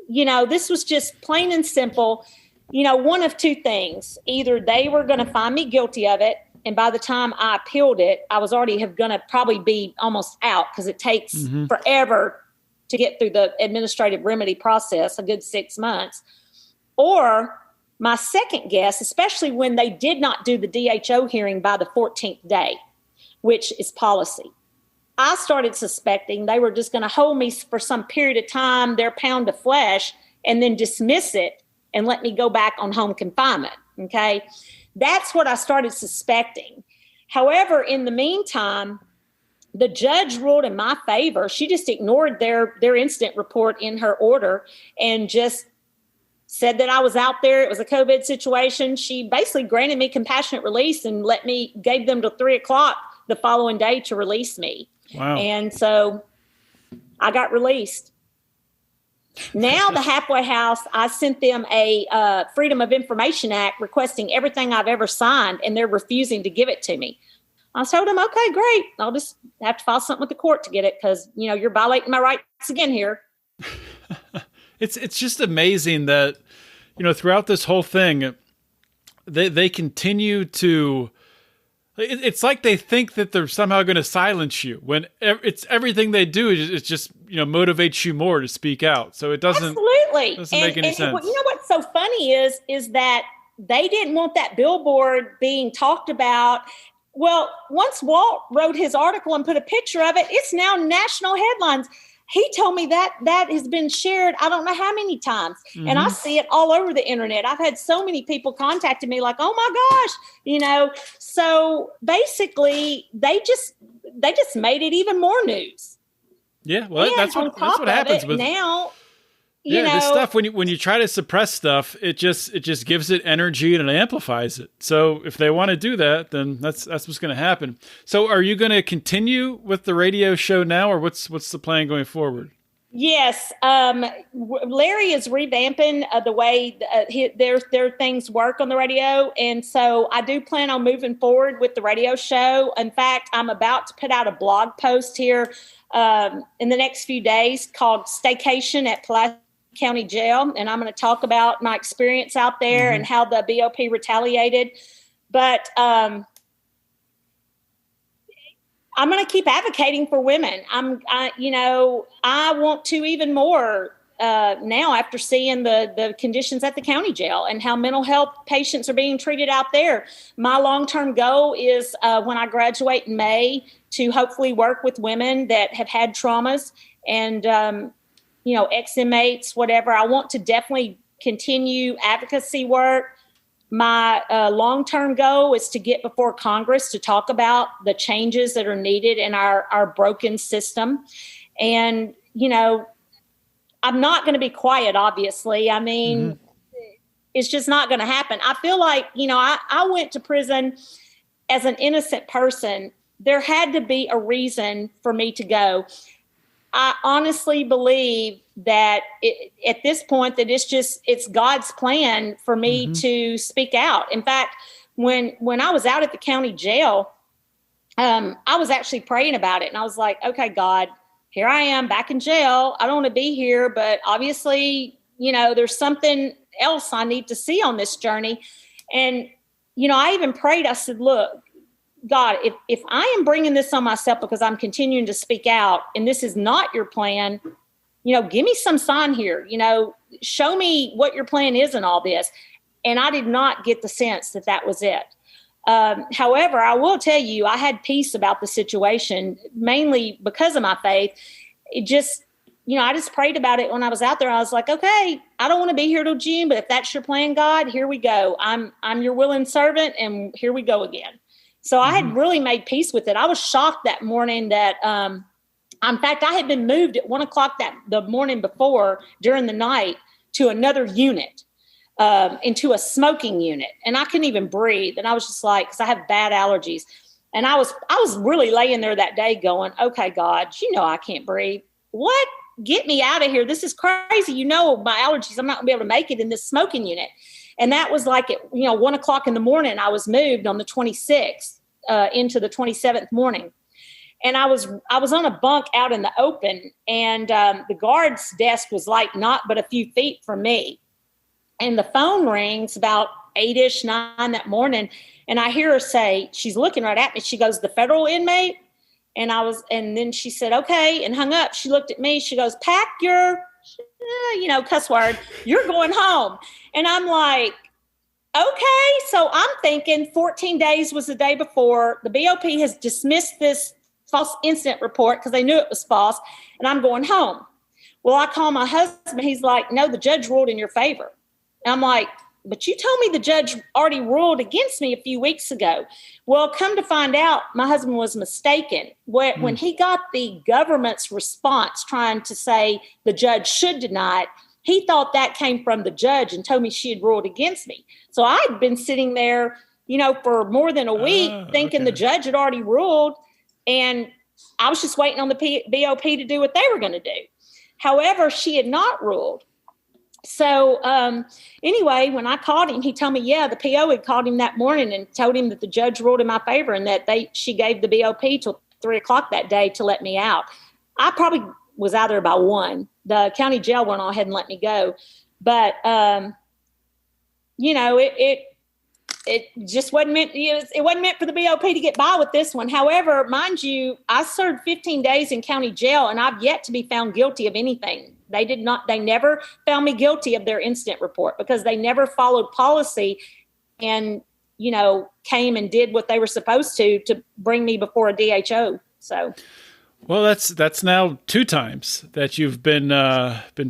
Speaker 3: Right. This was just plain and simple, one of two things. Either they were going to find me guilty of it, and by the time I appealed it, I was already going to probably be almost out, because it takes forever to get through the administrative remedy process, a good 6 months. Or my second guess, especially when they did not do the DHO hearing by the 14th day, which is policy, I started suspecting they were just going to hold me for some period of time, their pound of flesh, and then dismiss it and let me go back on home confinement. Okay. That's what I started suspecting. However, in the meantime, the judge ruled in my favor. She just ignored their incident report in her order and just said that I was out there. It was a COVID situation. She basically granted me compassionate release and gave them till 3:00 the following day to release me.
Speaker 1: Wow.
Speaker 3: And so I got released. Now the halfway house, I sent them a Freedom of Information Act requesting everything I've ever signed, and they're refusing to give it to me. I told them, okay, great. I'll just have to file something with the court to get it, because, you're violating my rights again here.
Speaker 1: It's just amazing that, throughout this whole thing, they continue to... It's like they think that they're somehow going to silence you, when it's everything they do is just motivates you more to speak out. So it doesn't make any sense. What's so funny is that they didn't want that billboard being talked about. Well, once Walt wrote his article and put a picture of it, it's now national headlines. He told me that has been shared I don't know how many times. And I see it all over the internet. I've had so many people contacting me like, oh my gosh, so basically they just made it even more news. Yeah. Well, that's what happens with now. This stuff, when you try to suppress stuff, it just gives it energy and it amplifies it. So if they want to do that, then that's what's going to happen. So are you going to continue with the radio show now, or what's the plan going forward? Yes. Larry is revamping the way their things work on the radio. And so I do plan on moving forward with the radio show. In fact, I'm about to put out a blog post here in the next few days called Staycation at Pulaski County Jail, and I'm going to talk about my experience out there and how the BOP retaliated. But I'm going to keep advocating for women. I want to even more now after seeing the conditions at the county jail and how mental health patients are being treated out there. My long-term goal is when I graduate in May to hopefully work with women that have had traumas and ex-inmates, whatever. I want to definitely continue advocacy work. My long-term goal is to get before Congress to talk about the changes that are needed in our broken system. And, I'm not going to be quiet, obviously. I mean, it's just not going to happen. I feel like, I went to prison as an innocent person. There had to be a reason for me to go. I honestly believe that at this point that it's God's plan for me to speak out. In fact, when I was out at the county jail,
Speaker 3: I was actually praying about it, and I was like, okay, God, here I am back in jail. I don't want to be here, but obviously, there's something else I need to see on this journey. And, I even prayed. I said, look, God, if I am bringing this on myself because I'm continuing to speak out and this is not your plan, give me some sign here, show me what your plan is in all this. And I did not get the sense that that was it. However, I will tell you, I had peace about the situation, mainly because of my faith. It just, I just prayed about it when I was out there. I was like, okay, I don't want to be here till June, but if that's your plan, God, here we go. I'm your willing servant, and here we go again. So I had really made peace with it. I was shocked that morning that, in fact, I had been moved at 1:00 the morning before during the night to another unit. Into a smoking unit, and I couldn't even breathe. And I was just like, because I have bad allergies, and I was really laying there that day going, okay, God, I can't breathe. What? Get me out of here. This is crazy. My allergies, I'm not gonna be able to make it in this smoking unit. And that was like at 1:00 in the morning. I was moved on the 26th into the 27th morning. And I was on a bunk out in the open, and the guard's desk was like not but a few feet from me. And the phone rings about 8-ish, 9 that morning. And I hear her say, she's looking right at me. She goes, the federal inmate. And then she said, okay, and hung up. She looked at me. She goes, pack your, cuss word, you're going home. And I'm like, okay. So I'm thinking 14 days was the day before. The BOP has dismissed this false incident report because they knew it was false. And I'm going home. Well, I call my husband. He's like, no, the judge ruled in your favor. And I'm like, but you told me the judge already ruled against me a few weeks ago. Well, come to find out, my husband was mistaken. When he got the government's response trying to say the judge should deny it, he thought that came from the judge and told me she had ruled against me. So I'd been sitting there, for more than a week thinking the judge had already ruled, and I was just waiting on the BOP to do what they were going to do. However, she had not ruled. So anyway, when I called him, he told me, the PO had called him that morning and told him that the judge ruled in my favor and that she gave the BOP till 3:00 that day to let me out. I probably was out there by 1. The county jail went on ahead and let me go. But, it just wasn't meant, it wasn't meant for the BOP to get by with this one. However, mind you, I served 15 days in county jail and I've yet to be found guilty of anything. They never found me guilty of their incident report because they never followed policy and, came and did what they were supposed to bring me before a DHO. So.
Speaker 1: Well, that's now 2 times that you've been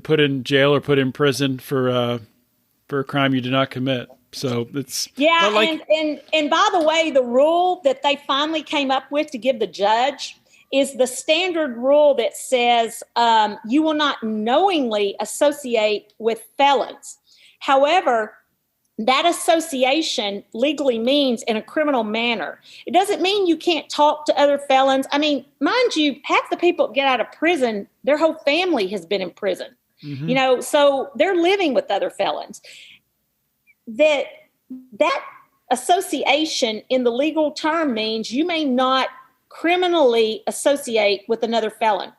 Speaker 1: put in jail or put in prison for a crime you did not commit. So it's and by the way, the rule that they finally came up with to give the judge is the standard rule that says you will not knowingly associate with felons. However, that association legally means in a criminal manner. It doesn't mean you can't talk to other felons. I mean, mind you, half the people get out of prison, their whole family has been in prison. So they're living with other felons. That association in the legal term means you may not criminally associate with another felon.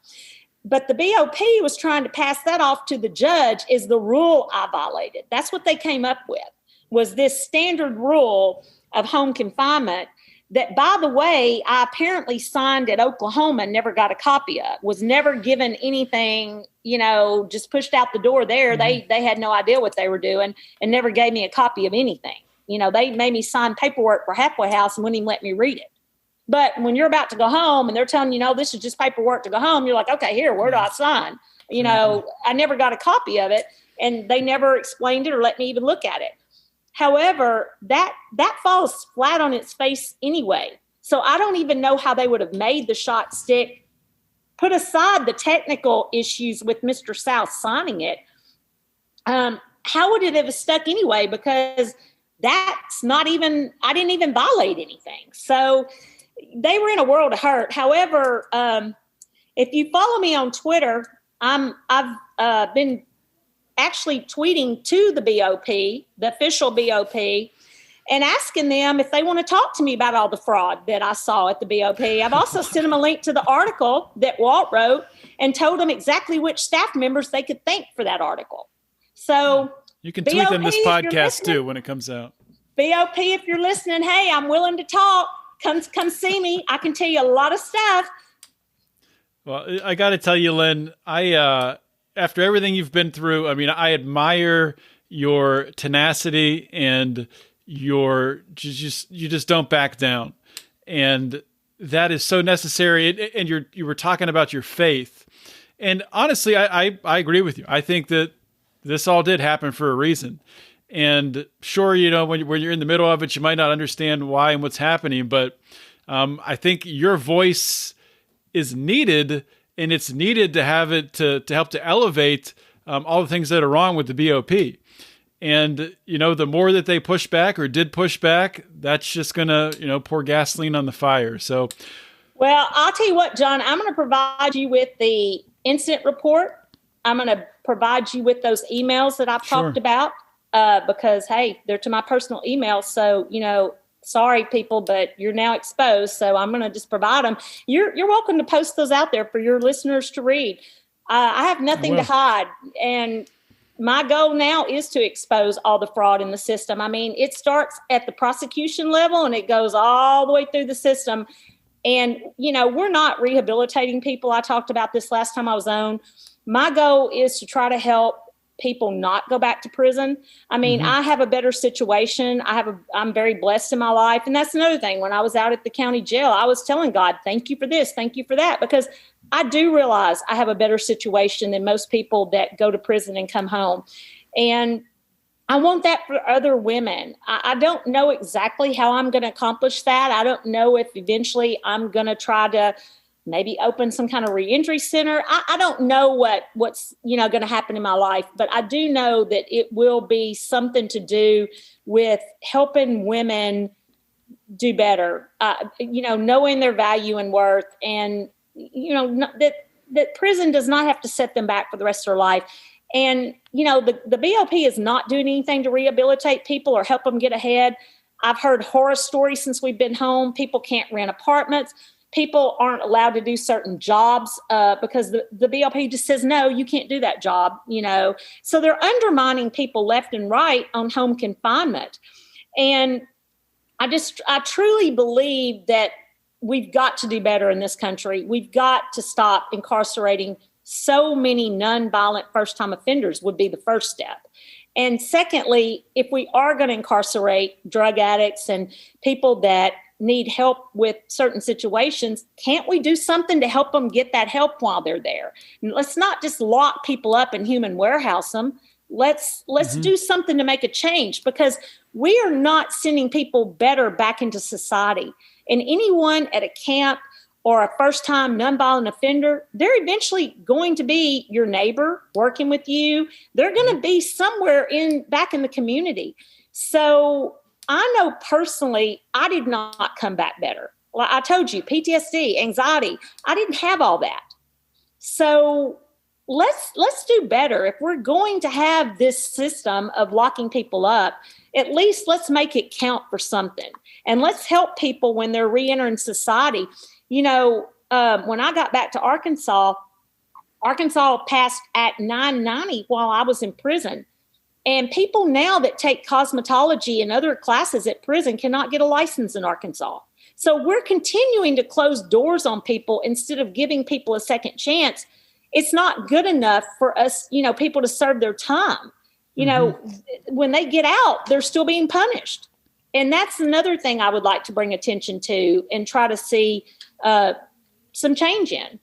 Speaker 1: But the BOP was trying to pass that off to the judge is the rule I violated. That's what they came up with, was this standard rule of home confinement that, by the way, I apparently signed at Oklahoma and never got a copy of, was never given anything, just pushed out the door there. They had no idea what they were doing and never gave me a copy of anything. They made me sign paperwork for halfway house and wouldn't even let me read it. But when you're about to go home and they're telling you, no, this is just paperwork to go home, you're like, okay, here, where do I sign? I never got a copy of it and they never explained it or let me even look at it. However, that falls flat on its face anyway. So I don't even know how they would have made the shot stick. Put aside the technical issues with Mr. South signing it. How would it have stuck anyway? Because that's not even, I didn't even violate anything. So they were in a world of hurt. However, if you follow me on Twitter, I've been actually tweeting to the BOP, the official BOP,
Speaker 3: and asking them if they want to talk to me about all the fraud that I saw at the BOP. I've also sent them a link to the article that Walt wrote and told them exactly which staff members they could thank for that article. So
Speaker 1: you can tweet them this podcast too when it comes out.
Speaker 3: BOP, if you're listening, hey, I'm willing to talk. Come see me. I can tell you a lot of stuff.
Speaker 1: Well, I got to tell you, Lynn, after everything you've been through, I mean, I admire your tenacity and you just don't back down. And that is so necessary. And you were talking about your faith. And honestly, I agree with you. I think that this all did happen for a reason. And sure, when you're in the middle of it, you might not understand why and what's happening. But I think your voice is needed, and it's needed to have it to help to elevate all the things that are wrong with the BOP. And, the more that they push back or did push back, that's just going to, pour gasoline on the fire. So,
Speaker 3: well, I'll tell you what, John, I'm going to provide you with the incident report. I'm going to provide you with those emails that I've talked about because, hey, they're to my personal email. So, sorry, people, but you're now exposed. So I'm going to just provide them. You're welcome to post those out there for your listeners to read. I have nothing to hide. And my goal now is to expose all the fraud in the system. I mean, it starts at the prosecution level and it goes all the way through the system. And, we're not rehabilitating people. I talked about this last time I was on. My goal is to try to help people not go back to prison. I mean, I have a better situation. I'm very blessed in my life. And that's another thing. When I was out at the county jail, I was telling God, thank you for this. Thank you for that. Because I do realize I have a better situation than most people that go to prison and come home. And I want that for other women. I don't know exactly how I'm going to accomplish that. I don't know if eventually I'm going to try to maybe open some kind of reentry center. I don't know what's going to happen in my life, but I do know that it will be something to do with helping women do better, knowing their value and worth, and that prison does not have to set them back for the rest of their life. And, the BOP is not doing anything to rehabilitate people or help them get ahead. I've heard horror stories since we've been home. People can't rent apartments. People aren't allowed to do certain jobs because the BOP just says, no, you can't do that job, So they're undermining people left and right on home confinement. And I truly believe that we've got to do better in this country. We've got to stop incarcerating so many nonviolent first-time offenders would be the first step. And secondly, if we are going to incarcerate drug addicts and people that need help with certain situations, can't we do something to help them get that help while they're there? And let's not just lock people up and human warehouse them. Let's do something to make a change, because we are not sending people better back into society. And anyone at a camp or a first-time nonviolent offender, they're eventually going to be your neighbor working with you. They're going to be somewhere back in the community. So I know personally, I did not come back better. Well, I told you, PTSD, anxiety, I didn't have all that. So let's do better. If we're going to have this system of locking people up, at least let's make it count for something. And let's help people when they're reentering society. When I got back to Arkansas passed Act 990 while I was in prison. And people now that take cosmetology and other classes at prison cannot get a license in Arkansas. So we're continuing to close doors on people instead of giving people a second chance. It's not good enough for us, people to serve their time. When they get out, they're still being punished. And that's another thing I would like to bring attention to and try to see some change in.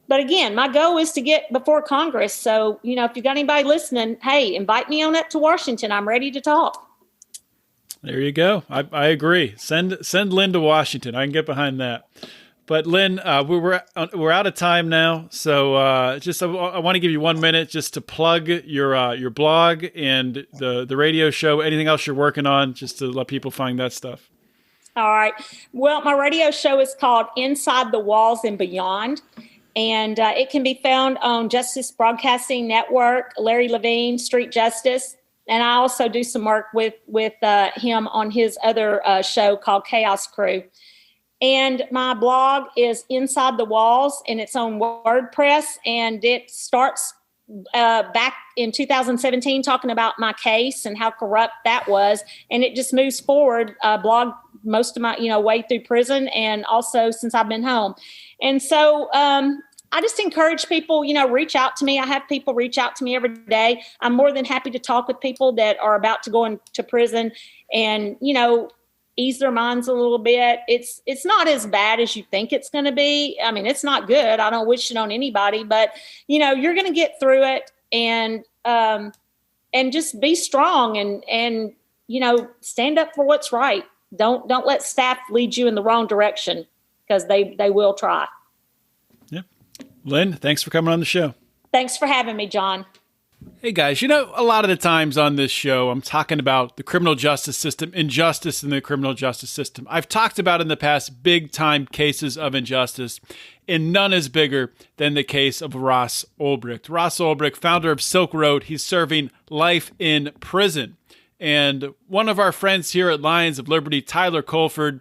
Speaker 3: But again, my goal is to get before Congress. So, if you got anybody listening, hey, invite me on up to Washington. I'm ready to talk.
Speaker 1: There you go. I agree. Send Lynn to Washington. I can get behind that. But Lynn, we're out of time now. So I want to give you 1 minute just to plug your blog and the radio show. Anything else you're working on, just to let people find that stuff.
Speaker 3: All right. Well, my radio show is called Inside the Walls and Beyond. And it can be found on Justice Broadcasting Network, Larry Levine, Street Justice. And I also do some work with him on his other show called Chaos Crew. And my blog is Inside the Walls, and it's on WordPress. And it starts back in 2017 talking about my case and how corrupt that was. And it just moves forward, blog most of my, way through prison and also since I've been home. And so I just encourage people, reach out to me. I have people reach out to me every day. I'm more than happy to talk with people that are about to go into prison and, ease their minds a little bit. It's not as bad as you think it's going to be. I mean, it's not good. I don't wish it on anybody, but you're going to get through it and just be strong and stand up for what's right. Don't let staff lead you in the wrong direction because they will try.
Speaker 1: Yep. Lynn, thanks for coming on the show.
Speaker 3: Thanks for having me, John.
Speaker 1: Hey guys, a lot of the times on this show, I'm talking about the criminal justice system, injustice in the criminal justice system. I've talked about in the past big time cases of injustice, and none is bigger than the case of Ross Ulbricht. Ross Ulbricht, founder of Silk Road, he's serving life in prison. And one of our friends here at Lions of Liberty, Tyler Colford,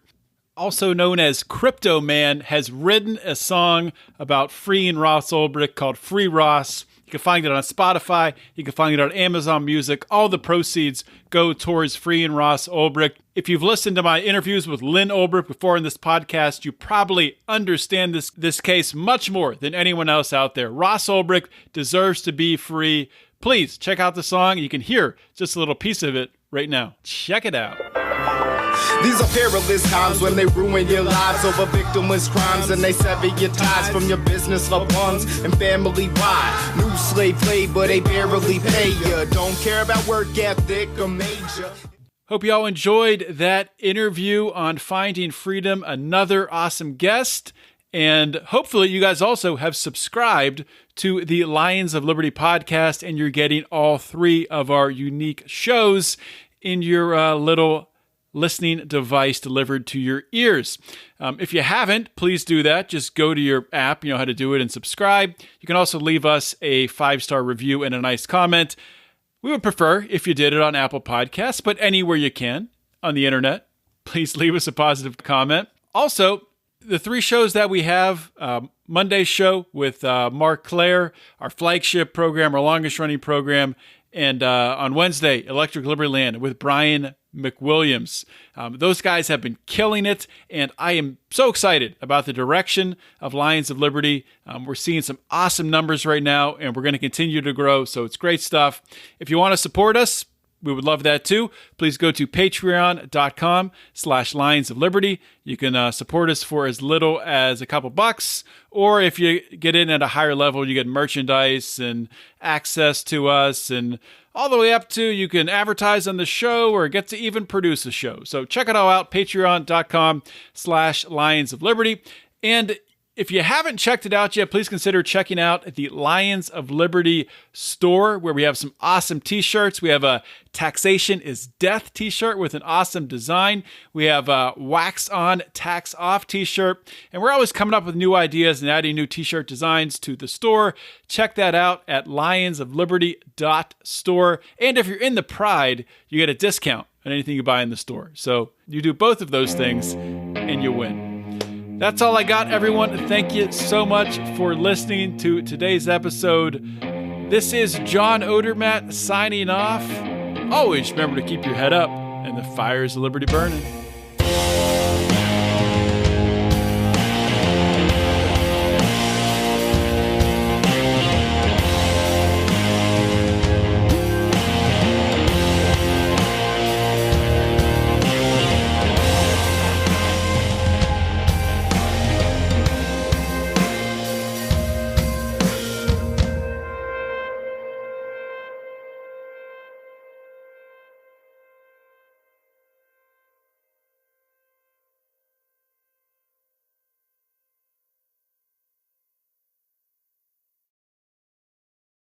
Speaker 1: also known as Crypto Man, has written a song about freeing Ross Ulbricht called Free Ross. You can find it on Spotify. You can find it on Amazon Music. All the proceeds go towards freeing Ross Ulbricht. If you've listened to my interviews with Lynn Ulbricht before in this podcast, you probably understand this case much more than anyone else out there. Ross Ulbricht deserves to be free. Please check out the song. You can hear just a little piece of it right now. Check it out.
Speaker 4: These are perilous times when they ruin your lives over victimless crimes and they sever your ties from your business, loved ones, and family. Why? New slave labor, they barely pay you. Don't care about work ethic or major.
Speaker 1: Hope you all enjoyed that interview on Finding Freedom. Another awesome guest. And hopefully you guys also have subscribed to the Lions of Liberty podcast and you're getting all three of our unique shows in your little listening device delivered to your ears. If you haven't, please do that. Just go to your app, you know how to do it, and subscribe. You can also leave us a 5-star review and a nice comment. We would prefer if you did it on Apple Podcasts, but anywhere you can on the internet, please leave us a positive comment. Also, the 3 shows that we have, Monday's show with Mark Claire, our flagship program, our longest running program, and on Wednesday, Electric Liberty Land with Brian McWilliams. Those guys have been killing it, and I am so excited about the direction of Lions of Liberty. We're seeing some awesome numbers right now, and we're going to continue to grow, so it's great stuff. If you want to support us, we would love that too. Please go to patreon.com/Lions of Liberty. You can support us for as little as a couple bucks, or if you get in at a higher level, you get merchandise and access to us, and all the way up to you can advertise on the show or get to even produce a show. So check it all out, patreon.com/Lions of Liberty. And if you haven't checked it out yet, please consider checking out the Lions of Liberty store, where we have some awesome t-shirts. We have a Taxation is Death t-shirt with an awesome design. We have a Wax On, Tax Off t-shirt. And we're always coming up with new ideas and adding new t-shirt designs to the store. Check that out at lionsofliberty.store. And if you're in the Pride, you get a discount on anything you buy in the store. So you do both of those things and you win. That's all I got, everyone. Thank you so much for listening to today's episode. This is John Odermatt signing off. Always remember to keep your head up and the fires of liberty burning.